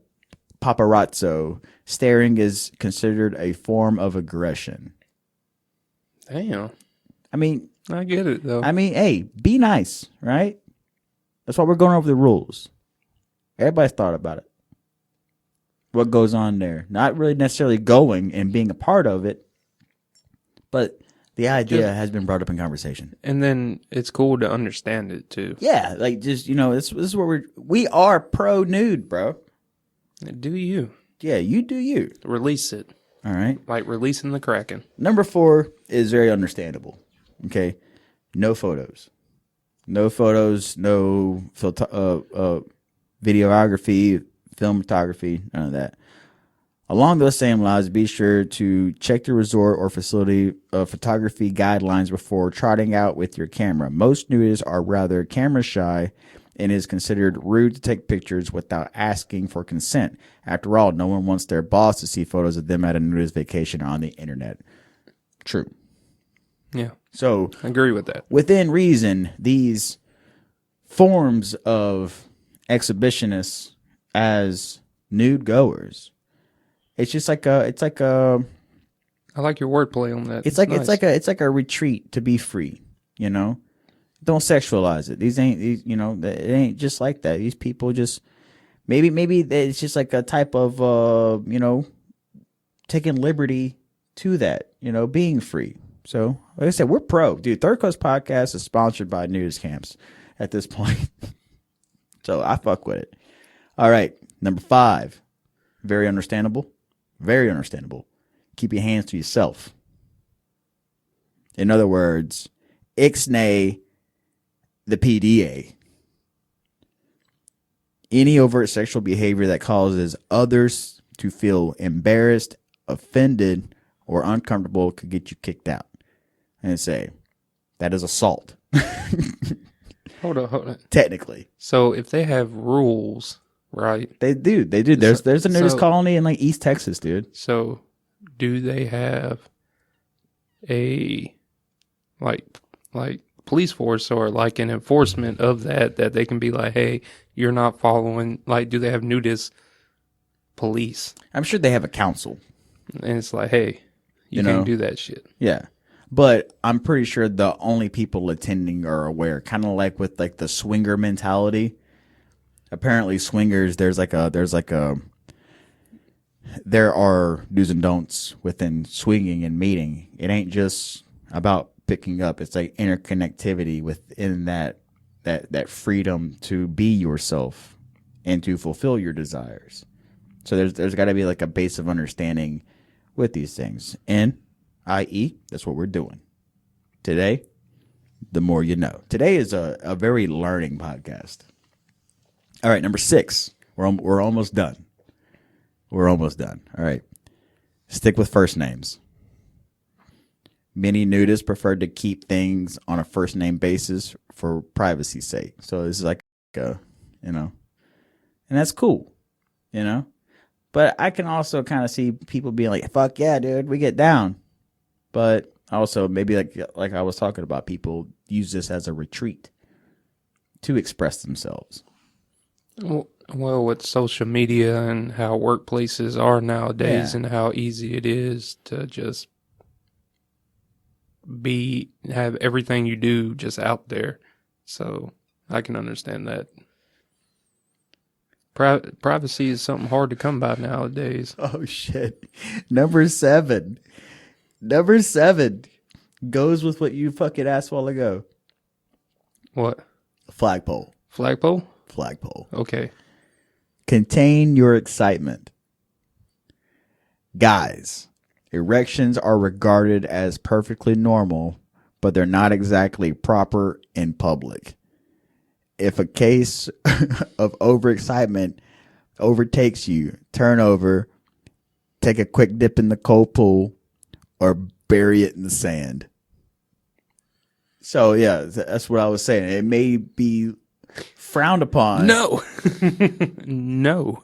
paparazzo. Staring is considered a form of aggression. Damn. I mean, I get it, though. I mean, hey, be nice, right? That's why we're going over the rules. Everybody's thought about it. What goes on there? Not really necessarily going and being a part of it, but the idea has been brought up in conversation. And then it's cool to understand it, too. Yeah, like just, this is what we are pro nude, bro. Do you? Yeah, you do you. Release it. All right. Like releasing the Kraken. Number 4 is very understandable. Okay. No photos. No photos, no videography, film photography, none of that. Along those same lines, be sure to check the resort or facility photography guidelines before trotting out with your camera. Most nudists are rather camera shy, and it is considered rude to take pictures without asking for consent. After all, no one wants their boss to see photos of them at a nudist vacation on the internet. True. Yeah. So I agree with that. Within reason, these forms of exhibitionists as nude goers, it's like a I like your wordplay on that. It's like a retreat to be free, Don't sexualize it. It ain't just like that. These people just maybe it's just like a type of taking liberty to that, being free. So, like I said, we're pro. Dude, Third Coast Podcast is sponsored by nudist camps at this point. So, I fuck with it. All right, number 5. Very understandable. Very understandable. Keep your hands to yourself. In other words, ixnay the PDA. Any overt sexual behavior that causes others to feel embarrassed, offended, or uncomfortable could get you kicked out. And say, that is assault. Hold on. Technically. So if they have rules, right? They do. There's a nudist colony in like East Texas, dude. So do they have a like police force or like an enforcement of that they can be like, hey, you're not following, like, do they have nudist police? I'm sure they have a council. And it's like, hey, you can't do that shit. Yeah. But I'm pretty sure the only people attending are aware, kind of like with like the swinger mentality. Apparently swingers, there are do's and don'ts within swinging and meeting. It ain't just about picking up. It's like interconnectivity within that freedom to be yourself and to fulfill your desires. So there's got to be like a base of understanding with these things. And i.e., that's what we're doing. Today, the more you know. Today is a very learning podcast. All right, number 6. We're almost done. We're almost done. All right. Stick with first names. Many nudists prefer to keep things on a first name basis for privacy's sake. So this is like and that's cool, But I can also kind of see people being like, fuck yeah, dude, we get down. But also maybe like I was talking about, people use this as a retreat to express themselves. Well, with social media and how workplaces are nowadays and how easy it is to just have everything you do just out there. So I can understand that. Privacy is something hard to come by nowadays. Oh, shit. Number 7 goes with what you fucking asked a while ago. What? Flagpole. Flagpole? Flagpole. Okay. Contain your excitement. Guys, erections are regarded as perfectly normal, but they're not exactly proper in public. If a case of overexcitement overtakes you, turn over, take a quick dip in the cold pool, or bury it in the sand. So yeah, that's what I was saying. It may be frowned upon. No, no.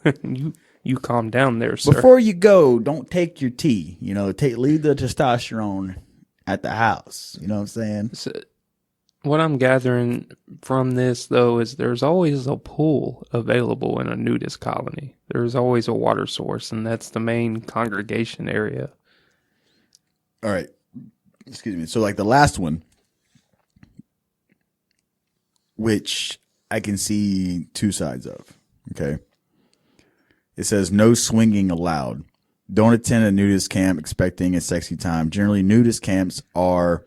You calm down there, sir. Before you go, don't take your tea. Leave the testosterone at the house. You know what I'm saying? So, what I'm gathering from this, though, is there's always a pool available in a nudist colony. There's always a water source, and that's the main congregation area. All right. Excuse me. So, like the last one, which I can see two sides of. Okay. It says no swinging allowed. Don't attend a nudist camp expecting a sexy time. Generally, nudist camps are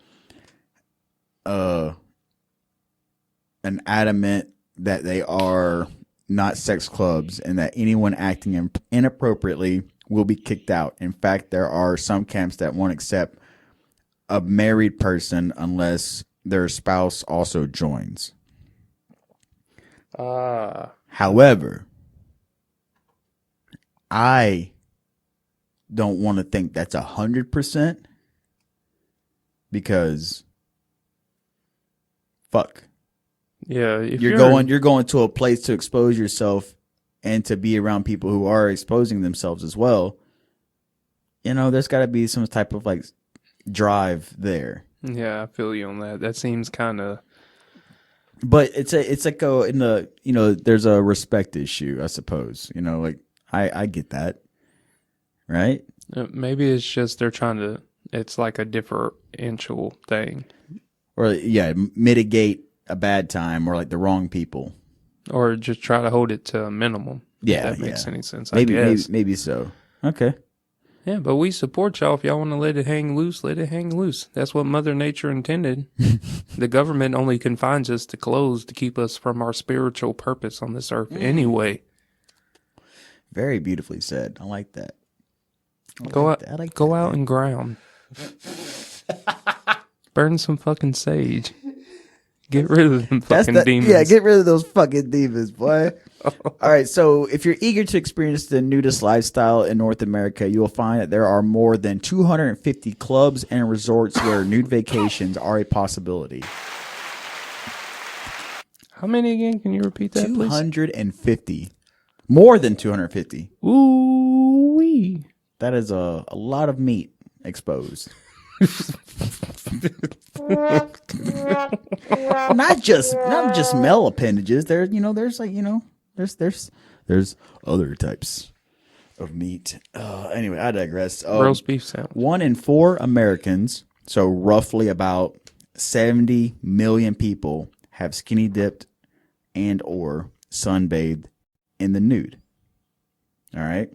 an adamant that they are not sex clubs and that anyone acting inappropriately will be kicked out. In fact, there are some camps that won't accept a married person unless their spouse also joins. However, I don't want to think that's 100% because fuck. Yeah, if you're going to a place to expose yourself and to be around people who are exposing themselves as well. There's got to be some type of like drive there. Yeah, I feel you on that. That seems kind of. But it's like there's a respect issue, I suppose. I get that, right? Maybe it's just they're trying to. It's like a differential thing, or mitigate a bad time or like the wrong people, or just try to hold it to a minimum. Yeah, if that makes any sense. Maybe so. Okay. Yeah, but we support y'all. If y'all want to let it hang loose, let it hang loose. That's what Mother Nature intended. The government only confines us to clothes to keep us from our spiritual purpose on this earth anyway. Very beautifully said. I like that. Go out and ground. Burn some fucking sage. Get rid of them fucking demons. Yeah, get rid of those fucking demons, boy. All right, so if you're eager to experience the nudist lifestyle in North America, you will find that there are more than 250 clubs and resorts where nude vacations are a possibility. How many again? Can you repeat that, 250. Please? More than 250. Ooh-wee. That is a lot of meat exposed. not just male appendages. There's other types of meat. Anyway, I digress. Roast beef sandwich. 1 in 4 Americans, so roughly about 70 million people, have skinny dipped and or sunbathed in the nude. All right.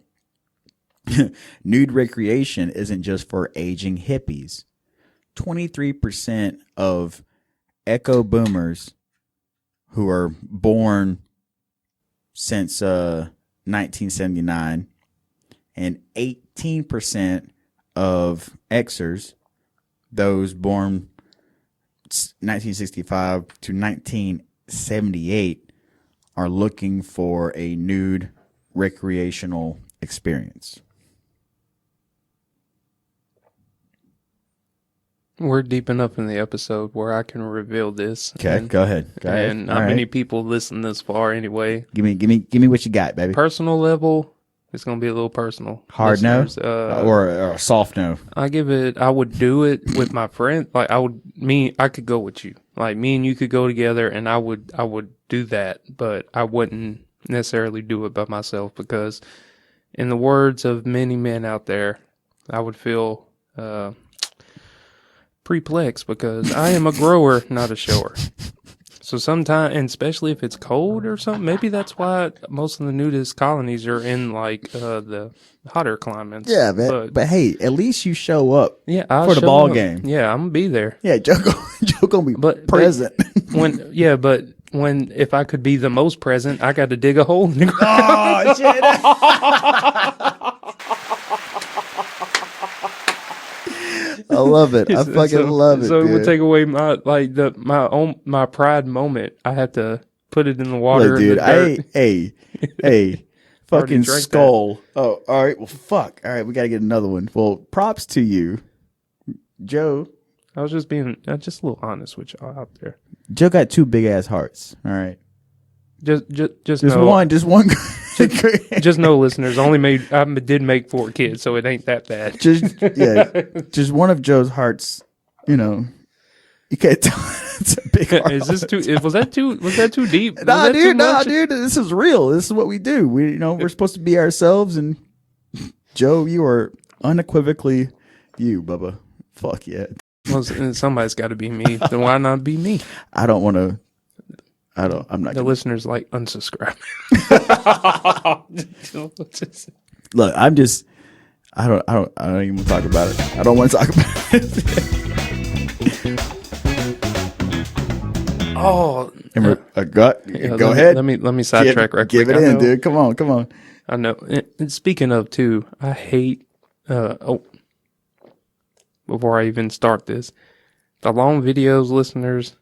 Nude recreation isn't just for aging hippies. 23% of echo boomers who are born since 1979 and 18% of Xers, those born 1965 to 1978, are looking for a nude recreational experience. We're deep enough in the episode where I can reveal this. Okay, go ahead. And not many people listen this far anyway. Give me what you got, baby. Personal level, it's gonna be a little personal. Hard no, or a soft no. I would do it with my friend. Like I could go with you. Like me and you could go together, and I would do that. But I wouldn't necessarily do it by myself because, in the words of many men out there, I would feel perplexed because I am a grower, not a shower. So sometimes, and especially if it's cold or something, maybe that's why most of the nudist colonies are in like the hotter climates. Yeah, but hey, at least you show up. Yeah, for the ball game. Yeah, I'm gonna be there. Yeah, Joe gonna be present. But if I could be the most present, I got to dig a hole in the ground. Oh shit! I love it. I fucking love it. So dude. it would take away my pride moment. I have to put it in the water. Look, dude, hey, fucking skull. That. Oh, all right. Well, fuck. All right, we gotta get another one. Well, props to you Joe. I was just being just a little honest with y'all out there. Joe got 2 big ass hearts. All right. Just know, one. Just one. just know, listeners. I did make 4 kids, so it ain't that bad. Just one of Joe's hearts. You know, you can't tell. It's a big heart. Is this too? Was that too deep? Nah, dude. This is real. This is what we do. We're supposed to be ourselves. And Joe, you are unequivocally you, Bubba. Fuck yeah. Well, somebody's got to be me. Then why not be me? I don't want to. I'm not. The listeners unsubscribe. Look, I'm just. I don't even want to talk about it. I don't want to talk about it. Oh, go ahead. Let me sidetrack right quick. Give it in, dude. Come on. I know. And speaking of too, I hate. Before I even start this, the long videos, listeners,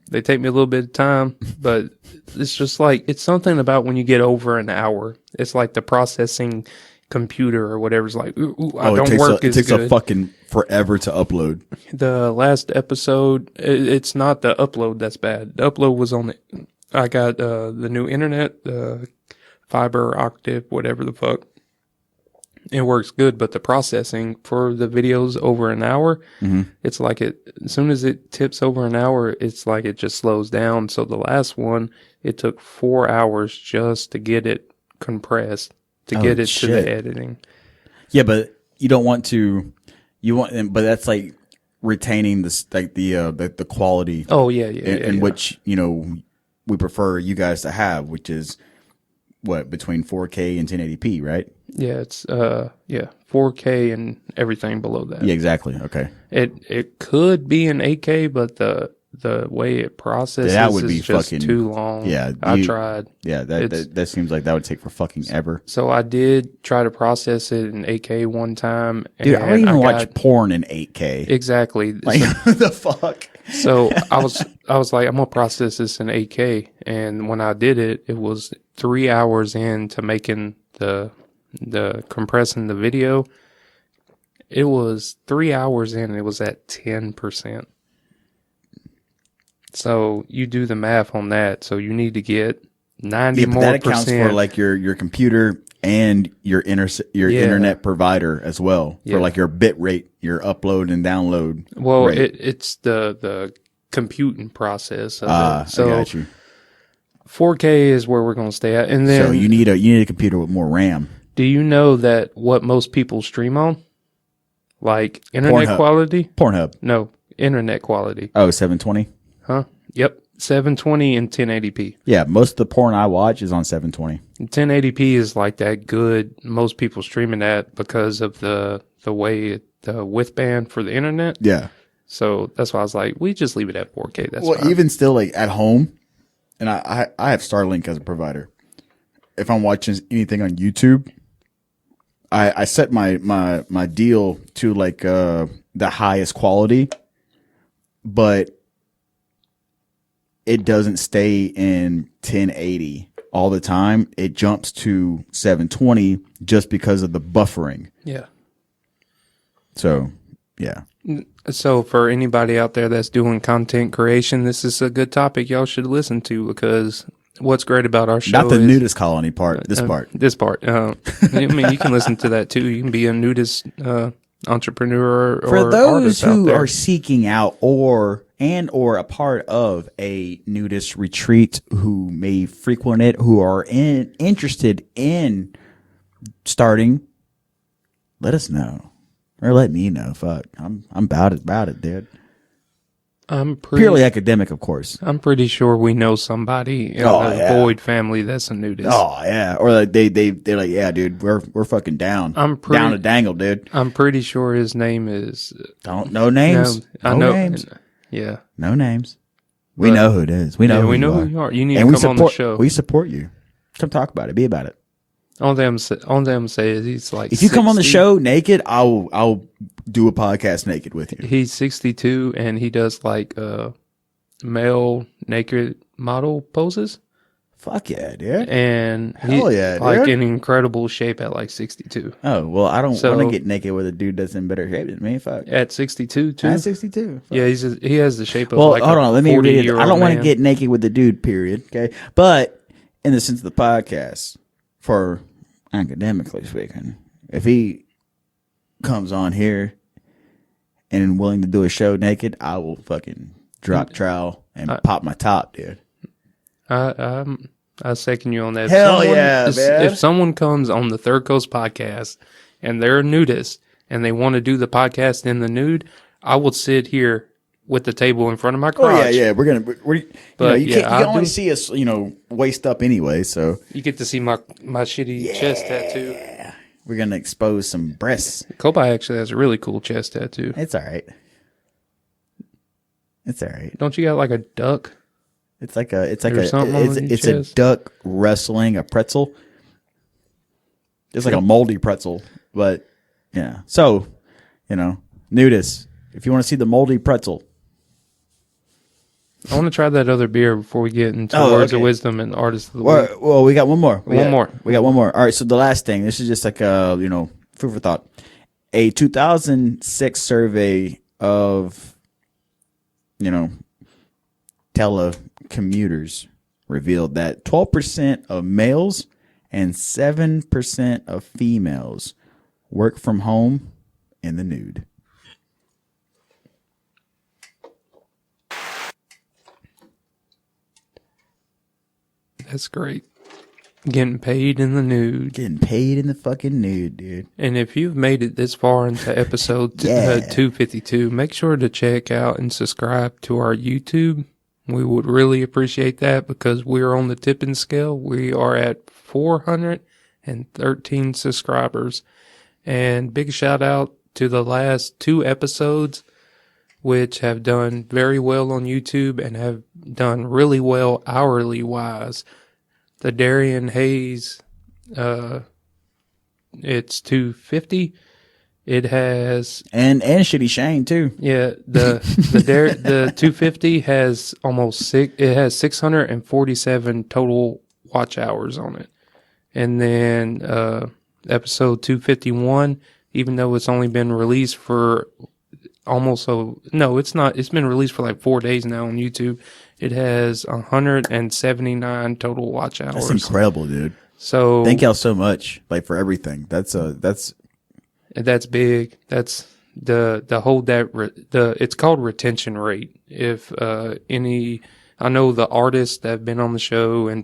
they take me a little bit of time, but it's just it's something about when you get over an hour. It's like the processing computer or whatever's like, it takes a fucking forever to upload. The last episode, it's not the upload that's bad. The upload was on it. I got the new internet, fiber, octave, whatever the fuck. It works good, but the processing for the videos over an hour, it's like as soon as it tips over an hour, it's like it just slows down. So the last one, it took 4 hours just to get it compressed, to get it to the editing. Yeah, but you don't want to, but that's like retaining this, like the quality. Oh yeah. Which, we prefer you guys to have, which is what, between 4K and 1080p, right? Yeah, it's 4K and everything below that. Yeah, exactly. Okay. It could be an 8K, but the way it processes is just too long. Yeah, I tried. Yeah, that seems like that would take for fucking ever. So I did try to process it in 8K one time. Dude, I don't even watch porn in 8K. Exactly. Like, the fuck? So I was like, I'm gonna process this in 8K, and when I did it, it was 3 hours into making the compressing the video. It was 3 hours in, and it was at 10%. So you do the math on that. So you need to get 90 more that accounts for like your computer and your internet provider as well, for like your bit rate, your upload and download. Well, it's the computing process of it. So I got you. 4K is where we're going to stay at, and then so you need a computer with more RAM. Do you know that what most people stream on, like internet quality? Pornhub. No, internet quality. Oh, 720. Huh? Yep, 720 and 1080p. Yeah, most of the porn I watch is on 720. 1080p is like that good. Most people streaming that because of the way the width band for the internet. Yeah. So that's why I was like, we just leave it at 4K. That's well, fine. Even still, like at home, and I have Starlink as a provider. If I'm watching anything on YouTube, I set my deal to like the highest quality, but it doesn't stay in 1080 all the time. It jumps to 720 just because of the buffering. Yeah. So, yeah. So for anybody out there that's doing content creation, this is a good topic y'all should listen to, because what's great about our show not the nudist colony part, this part. I mean, you can listen to that too. You can be a nudist entrepreneur or for those who are seeking out or a part of a nudist retreat, who may frequent it, who are interested in starting, let us know, or let me know. Fuck, I'm about it, dude. Purely academic, of course. I'm pretty sure we know somebody in the Boyd family that's a nudist. Oh yeah, or like they're like, yeah, dude, we're fucking down. Down to dangle, dude. I'm pretty sure his name is. No names. No names. Yeah. No names. We know who it is. We know who you are. You need to come on the show. We support you. Come talk about it. Be about it. On them say is he's like. If you come on the show naked, I'll do a podcast naked with you. He's 62 and he does like male naked model poses. Fuck yeah, dude. And hell yeah, like dude. in incredible shape at like 62. Oh, well, I don't want to get naked with a dude that's in better shape than me. Fuck. At 62 too? At 62. Fuck. Yeah, he has the shape of hold on. Let me read it. I don't want to get naked with the dude, period. Okay. But in the sense of the podcast, for academically speaking, if he comes on here and willing to do a show naked, I will fucking drop trowel and pop my top, dude. I second you on that. Hell yeah, man. If someone comes on the Third Coast podcast and they're a nudist and they want to do the podcast in the nude, I will sit here with the table in front of my crotch. Oh yeah. You can only see us, waist up anyway. So you get to see my shitty chest tattoo. We're gonna expose some breasts. Kobai actually has a really cool chest tattoo. It's all right. Don't you got like a duck? It's a duck wrestling a pretzel. It's like a moldy pretzel, but yeah. So, Nudist, if you want to see the moldy pretzel. I want to try that other beer before we get into Words of Wisdom and Artists of the Week. Well, we got one more. We got one more. All right, so the last thing, this is just like food for thought. A 2006 survey of, telecommuters revealed that 12% of males and 7% of females work from home in the nude. That's great. Getting paid in the nude. Getting paid in the fucking nude, dude. And if you've made it this far into episode 252, make sure to check out and subscribe to our YouTube. We would really appreciate that because we're on the tipping scale. We are at 413 subscribers. And big shout out to the last 2 episodes, which have done very well on YouTube and have done really well hourly wise. The Darian Hayes, it's 250. It has and Shitty Shane too. Yeah, the 250 has it has 647 total watch hours on it. And then episode 251, even though it's only been released for it's been released for like 4 days now on YouTube. It has 179 total watch hours. That's incredible, dude. So thank y'all so much, for everything. That's big. That's the whole it's called retention rate. If I know the artists that have been on the show and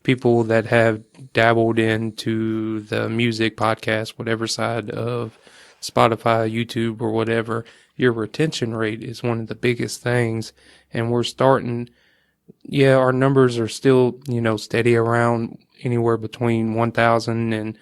people that have dabbled into the music podcast, whatever side of Spotify, YouTube, or whatever, your retention rate is one of the biggest things. And we're starting, our numbers are still, steady around anywhere between 1,000 and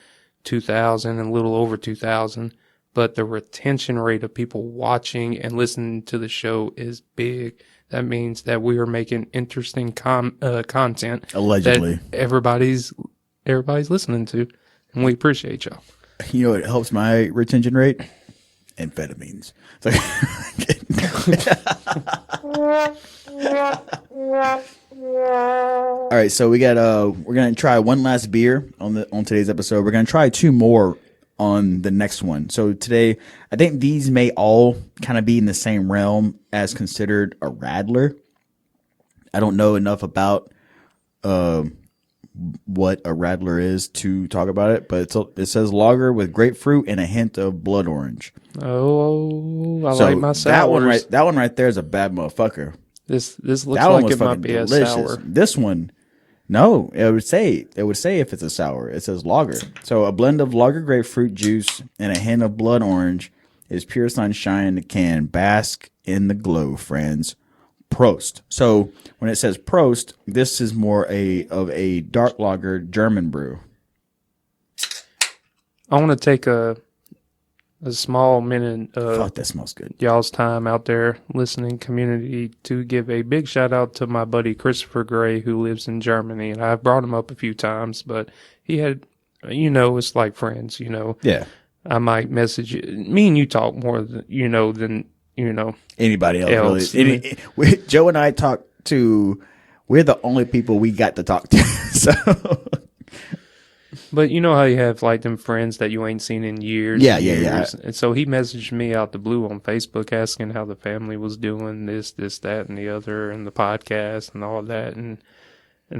2,000 and a little over 2,000. But the retention rate of people watching and listening to the show is big. That means that we are making interesting content. Allegedly. That everybody's listening to. And we appreciate y'all. It helps my retention rate? Amphetamines. All right, so we got we're gonna try one last beer on today's episode. We're gonna try 2 more on the next one. So today, I think these may all kind of be in the same realm as considered a Radler. I don't know enough about what a Radler is to talk about it, but it says lager with grapefruit and a hint of blood orange. Oh, I like my sours. That one right there is a bad motherfucker. This looks like it might be delicious. A sour. This one, no, it would say if it's a sour. It says lager. So a blend of lager grapefruit juice and a hint of blood orange is pure sunshine in the can. Bask in the glow, friends. Prost. So when it says Prost, this is more of a dark lager German brew. I want to take a small minute fuck, that smells good. Y'all's time out there listening community to give a big shout out to my buddy Christopher Gray, who lives in Germany, and I've brought him up a few times, but he had, it's like friends, Yeah. I might message you. Me and you talk more than anybody else. Really. Joe and I talk to we're the only people we got to talk to. So, but you know how you have like them friends that you ain't seen in years. Yeah. And so he messaged me out the blue on Facebook asking how the family was doing, this, that, and the other, and the podcast and all that. And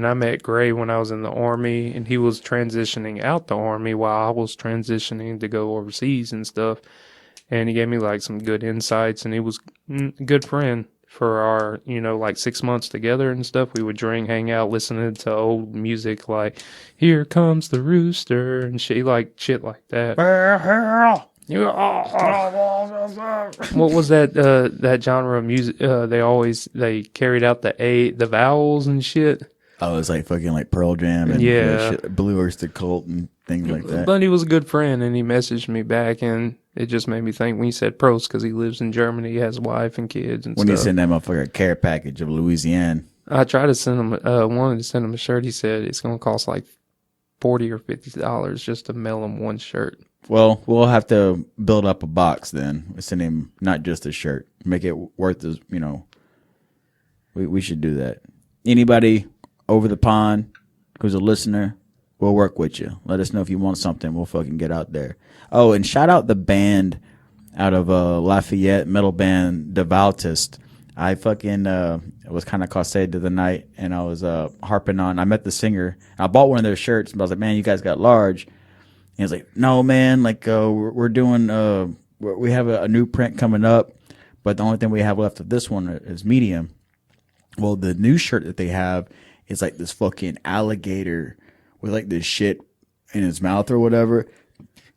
I met Gray when I was in the Army, and he was transitioning out the Army while I was transitioning to go overseas and stuff. And he gave me like some good insights, and he was a good friend for our, like 6 months together and stuff. We would drink, hang out, listening to old music like "Here Comes the Rooster" and shit like that. What was that genre of music? They carried out the vowels and shit. Oh, it's like fucking like Pearl Jam and shit, Blue Oyster Cult and things like that. But he was a good friend, and he messaged me back, and it just made me think when he said Prost, because he lives in Germany, he has a wife and kids and when stuff. you send that motherfucker a care package of Louisiana. I tried to send him, wanted to send him a shirt. He said it's going to cost like $40 or $50 just to mail him one shirt. Well, we'll have to build up a box then. We'll send him not just a shirt. Make it worth his, we should do that. Anybody over the pond who's a listener, we'll work with you. Let us know if you want something. We'll fucking get out there. Oh, and shout out the band out of Lafayette, metal band, Devoutist. I fucking was kind of causé to the night, and I was harping on. I met the singer. I bought one of their shirts, and I was like, man, you guys got large. And he was like, no, man, like we're doing, we have a new print coming up, but the only thing we have left of this one is medium. Well, the new shirt that they have is like this fucking alligator with like this shit in his mouth or whatever.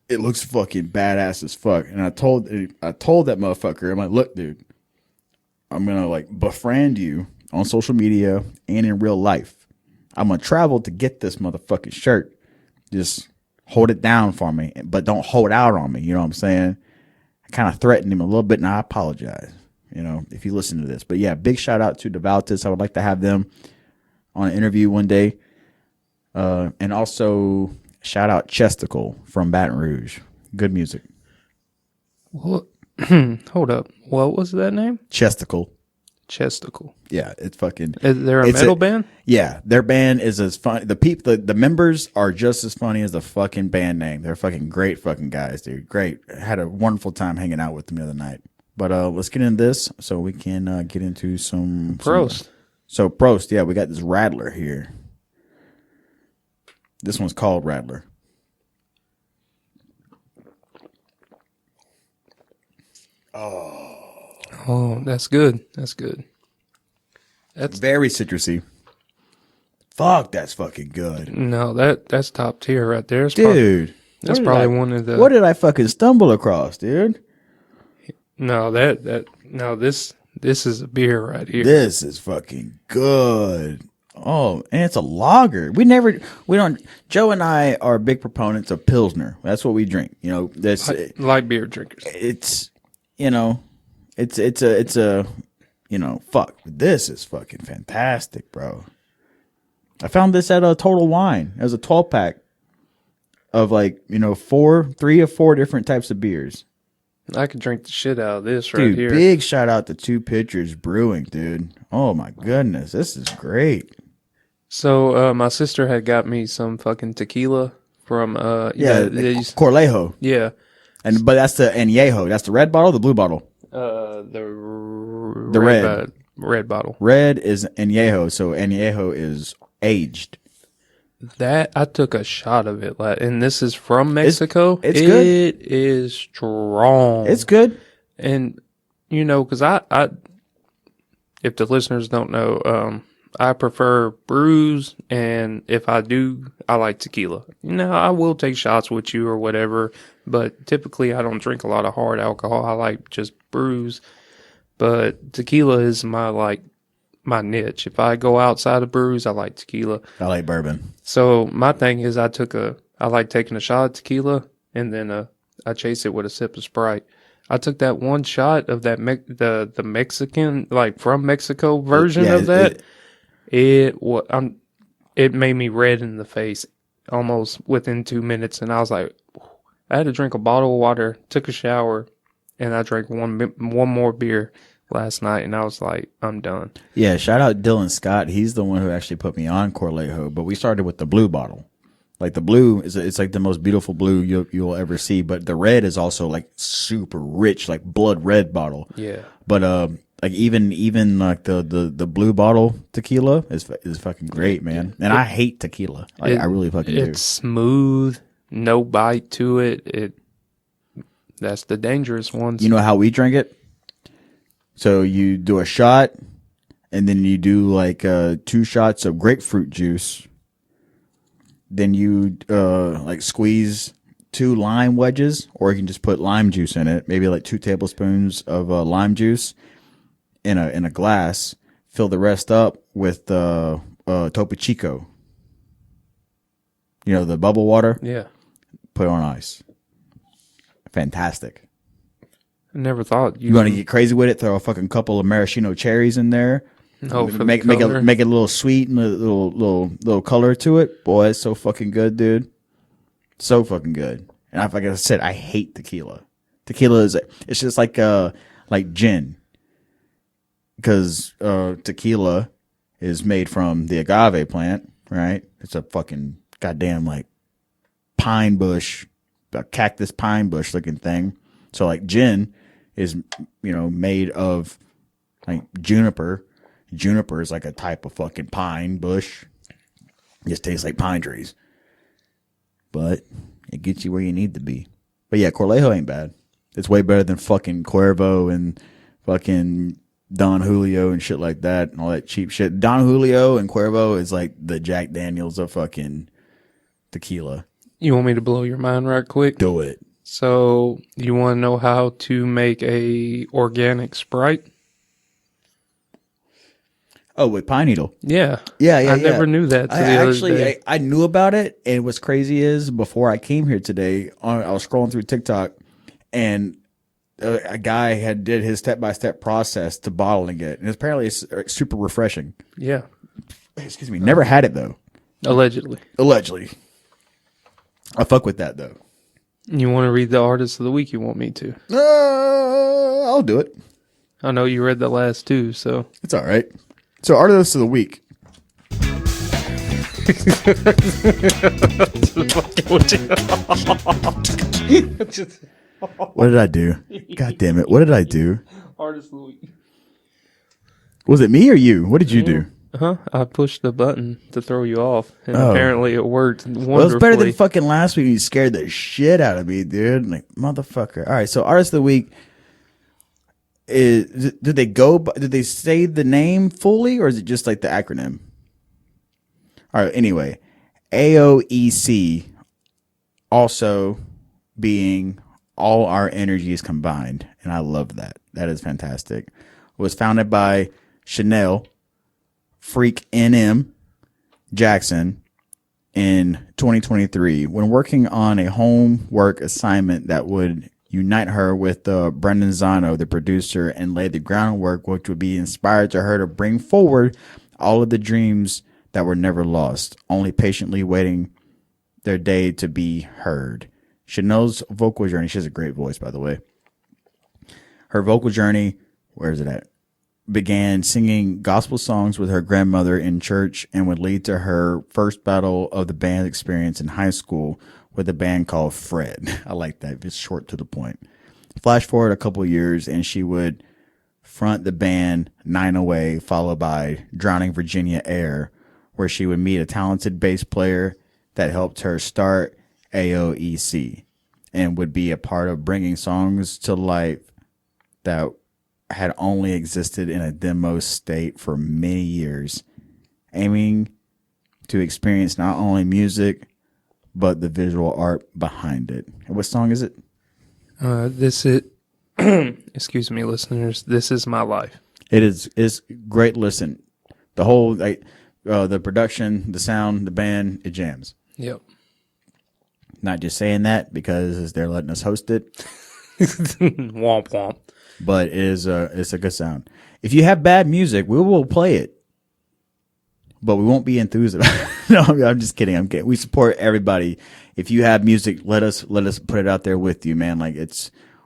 It looks fucking badass as fuck. And I told that motherfucker, I'm like, look, dude, I'm going to like befriend you on social media and in real life. I'm going to travel to get this motherfucking shirt. Just hold it down for me, but don't hold out on me. You know what I'm saying? I kind of threatened him a little bit, and I apologize, if you listen to this. But yeah, big shout out to Devoutist. I would like to have them on an interview one day. And also shout out Chesticle from Baton Rouge. Good music. What? Hold up. What was that name? Chesticle. Yeah, it's fucking. Is there a metal band? Yeah, their band is as fun. The members are just as funny as the fucking band name. They're fucking great fucking guys, dude. Great. Had a wonderful time hanging out with them the other night. But let's get into this so we can get into some Prost. So Prost, yeah, we got this Rattler here. This one's called Rattler. Oh, that's good. That's very citrusy. Fuck, that's fucking good. No, that's top tier right there. Dude. That's probably one of the... What did I fucking stumble across, dude? No, this is a beer right here. This is fucking good. Oh, and it's a lager. Joe and I are big proponents of Pilsner. That's what we drink. That's like beer drinkers. It's fuck. This is fucking fantastic, bro. I found this at a Total Wine. It was a 12-pack of 3 or 4 different types of beers. I could drink the shit out of this right here. Big shout out to Two Pitchers Brewing, dude. Oh my goodness, this is great. So my sister had got me some fucking tequila from Corlejo. Yeah, but that's the Añejo. That's the red bottle, the blue bottle. The red bottle. Red is Añejo, so Añejo is aged. That I took a shot of it, and this is from Mexico. It's good. It is strong. It's good, and because I, if the listeners don't know, I prefer brews, and if I do, I like tequila. I will take shots with you or whatever, but typically I don't drink a lot of hard alcohol. I like just brews, but tequila is my niche. If I go outside of brews, I like tequila. I like bourbon. So my thing is I like taking a shot of tequila, and then I chase it with a sip of Sprite. I took that one shot of that the Mexican, from Mexico version of that. It made me red in the face almost within 2 minutes, and I was like, I had to drink a bottle of water, took a shower, and I drank one more beer. last night, and I was like, I'm done. Yeah, shout out Dylan Scott. He's the one who actually put me on Corlejo. But we started with the blue bottle. Like the blue it's like the most beautiful blue you'll ever see. But the red is also like super rich, like blood red bottle. Yeah. But like even like the blue bottle tequila is fucking great, man. And I hate tequila. I really fucking do. It's smooth, no bite to it. That's the dangerous ones. You know how we drink it? So you do a shot, and then you do like 2 shots of grapefruit juice. Then you like squeeze 2 lime wedges, or you can just put lime juice in it. Maybe like 2 tablespoons of lime juice in a glass. Fill the rest up with Topo Chico. You know, the bubble water. Yeah. Put it on ice. Fantastic. I never thought you want to get crazy with it. Throw a fucking couple of maraschino cherries in there. Oh, make it a little sweet and a little color to it. Boy, it's so fucking good, dude. So fucking good. And like I said, I hate tequila. Tequila it's just like gin, because tequila is made from the agave plant, right? It's a fucking goddamn like pine bush, a cactus pine bush looking thing. So like gin is, you know, made of like juniper. Juniper is like a type of fucking pine bush. It just tastes like pine trees. But it gets you where you need to be. But yeah, Corlejo ain't bad. It's way better than fucking Cuervo and fucking Don Julio and shit like that and all that cheap shit. Don Julio and Cuervo is like the Jack Daniels of fucking tequila. You want me to blow your mind right quick? Do it. So, you want to know how to make a organic Sprite? Oh, with pine needle. Yeah. I never knew that. I knew about it, and what's crazy is before I came here today, I was scrolling through TikTok, and a guy did his step-by-step process to bottling it, and apparently it's super refreshing. Yeah. Excuse me. Never had it though. Allegedly. I fuck with that though. You want to read the artist of the week? You want me to? I'll do it. I know you read the last 2, so it's all right. So, artist of the week. What did I do? God damn it! What did I do? Artist of the week. Was it me or you? What did you do? I pushed the button to throw you off, and apparently it worked wonderfully. Well, it's better than fucking last week. You scared the shit out of me, dude. Like, motherfucker. All right, so artist of the week is. Did they say the name fully, or is it just like the acronym? All right. Anyway, AOEC, also being all our energies combined, and I love that. That is fantastic. Was founded by Chanel Freak NM Jackson in 2023 when working on a homework assignment that would unite her with Brendan Zano, the producer, and lay the groundwork which would be inspired to her to bring forward all of the dreams that were never lost, only patiently waiting their day to be heard. Chanel's vocal journey, she has a great voice, by the way. Her vocal journey, where is it at? Began singing gospel songs with her grandmother in church and would lead to her first battle of the band experience in high school with a band called Fred. I like that. It's short to the point. Flash forward a couple of years and she would front the band 9 Away, followed by Drowning Virginia Air, where she would meet a talented bass player that helped her start AOEC and would be a part of bringing songs to life that had only existed in a demo state for many years, aiming to experience not only music, but the visual art behind it. And what song is it? This is, excuse me, listeners, This Is My Life. It's great. Listen, the whole, the production, the sound, the band, it jams. Yep. Not just saying that because they're letting us host it. Womp womp. But it's a good sound. If you have bad music, we will play it, but we won't be enthused about it. No, I'm just kidding. I'm kidding. We support everybody. If you have music, let us put it out there with you, man. Like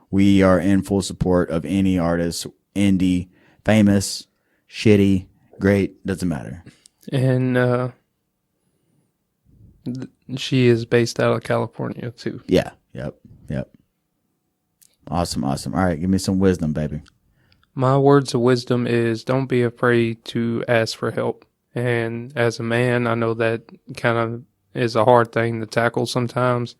we are in full support of any artist, indie, famous, shitty, great, doesn't matter. And she is based out of California too. Yeah. Yep. Awesome. All right, give me some wisdom, baby. My words of wisdom is don't be afraid to ask for help. And as a man, I know that kind of is a hard thing to tackle sometimes.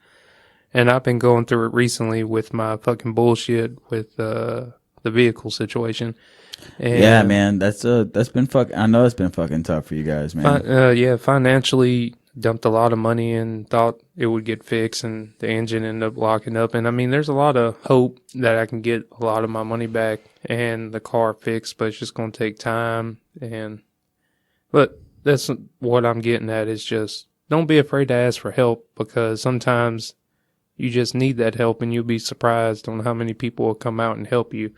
And I've been going through it recently with my fucking bullshit with the vehicle situation. And yeah, man, that's been I know it's been fucking tough for you guys, man. Financially dumped a lot of money and thought it would get fixed, and the engine ended up locking up. And I mean, there's a lot of hope that I can get a lot of my money back and the car fixed, but it's just going to take time. But that's what I'm getting at, is just don't be afraid to ask for help, because sometimes you just need that help, and you'll be surprised on how many people will come out and help you.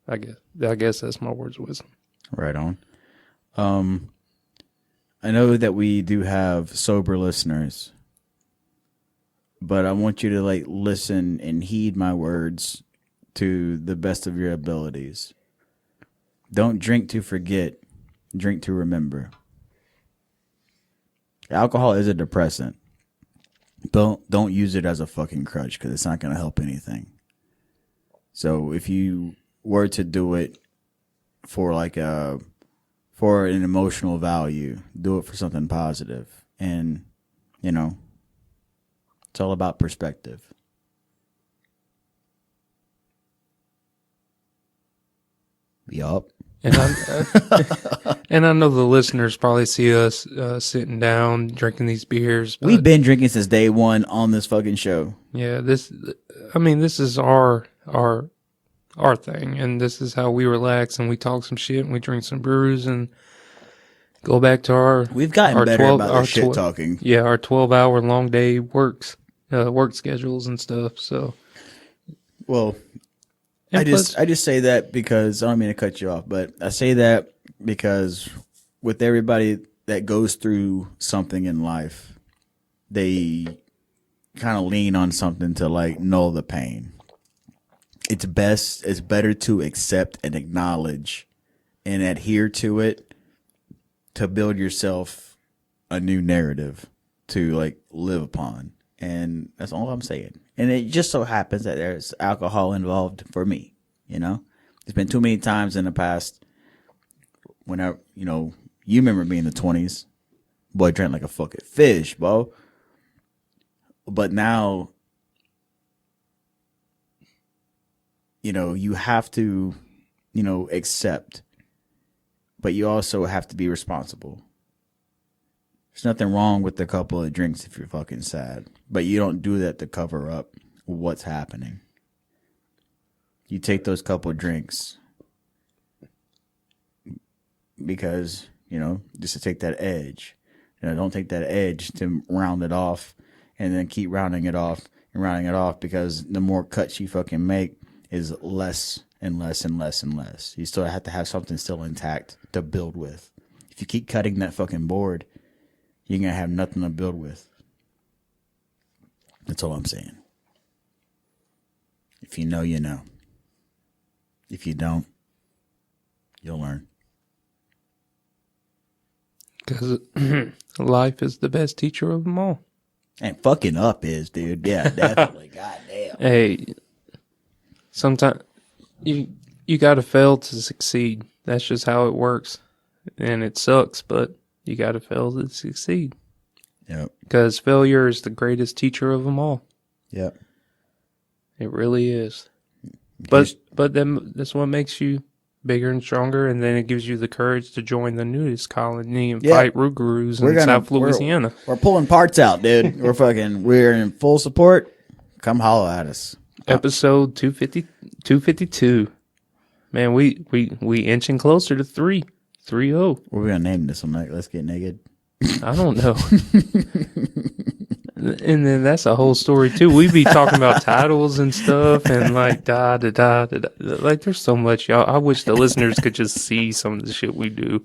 I guess that's my words of wisdom. Right on. I know that we do have sober listeners, but I want you to listen and heed my words to the best of your abilities. Don't drink to forget, drink to remember. Alcohol is a depressant. Don't use it as a fucking crutch, because it's not going to help anything. So if you were to do it for for an emotional value, do it for something positive. And, it's all about perspective. Yup. And I know the listeners probably see us sitting down, drinking these beers. We've been drinking since day one on this fucking show. Yeah, this is our thing, and this is how we relax, and we talk some shit, and we drink some brews, and go back to We've gotten better about our shit talking. Yeah, our 12-hour long day work schedules and stuff. So, well, I just say that because I don't mean to cut you off, but I say that because with everybody that goes through something in life, they kind of lean on something to null the pain. It's better to accept and acknowledge and adhere to it, to build yourself a new narrative to live upon. And that's all I'm saying. And it just so happens that there's alcohol involved for me. There's been too many times in the past when you remember me in the 20s, boy, drank like a fucking fish, bro. But now, you have to, accept, but you also have to be responsible. There's nothing wrong with a couple of drinks if you're fucking sad, but you don't do that to cover up what's happening. You take those couple of drinks because, just to take that edge. Don't take that edge to round it off and then keep rounding it off because the more cuts you fucking make is less and less and less and less. You still have to have something still intact to build with. If you keep cutting that fucking board, you're going to have nothing to build with. That's all I'm saying. If you know, you know. If you don't, you'll learn. Because life is the best teacher of them all. And fucking up is, dude. Yeah, definitely. Goddamn. Hey, sometimes you got to fail to succeed. That's just how it works. And it sucks, but you got to fail to succeed. Yep. Because failure is the greatest teacher of them all. Yep. It really is. But then that's what makes you bigger and stronger, and then it gives you the courage to join the Nudist colony and fight Rugaroos in South Louisiana. We're pulling parts out, dude. We're in full support. Come holler at us. Episode 252. Man, we inching closer to 3-0. What are we gonna name this one? Let's Get Naked. I don't know. And then that's a whole story too. We be talking about titles and stuff, and like like there's so much, y'all. I wish the listeners could just see some of the shit we do,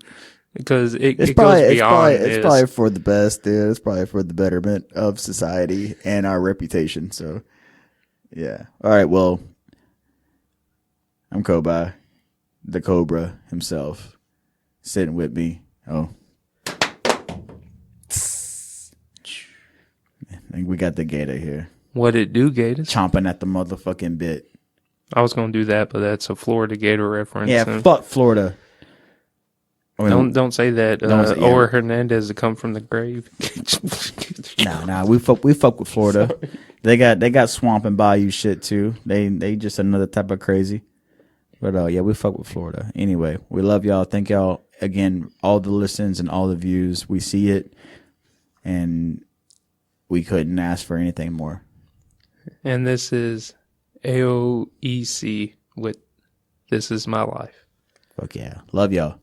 because it goes beyond. It's probably for the best, dude. It's probably for the betterment of society and our reputation. So, yeah. All right. Well, I'm Kobai, the Cobra himself, sitting with me. Oh. I think we got the gator here. What it do, Gators? Chomping at the motherfucking bit. I was going to do that, but that's a Florida Gator reference. Yeah, fuck Florida. I mean, don't say that. Or Hernandez to come from the grave. Nah. We fuck with Florida. Sorry. They got swamp and bayou shit too. They just another type of crazy. But yeah, we fuck with Florida. Anyway, we love y'all. Thank y'all again. All the listens and all the views. We see it, and we couldn't ask for anything more. And this is AOEC with This Is My Life. Fuck yeah. Love y'all.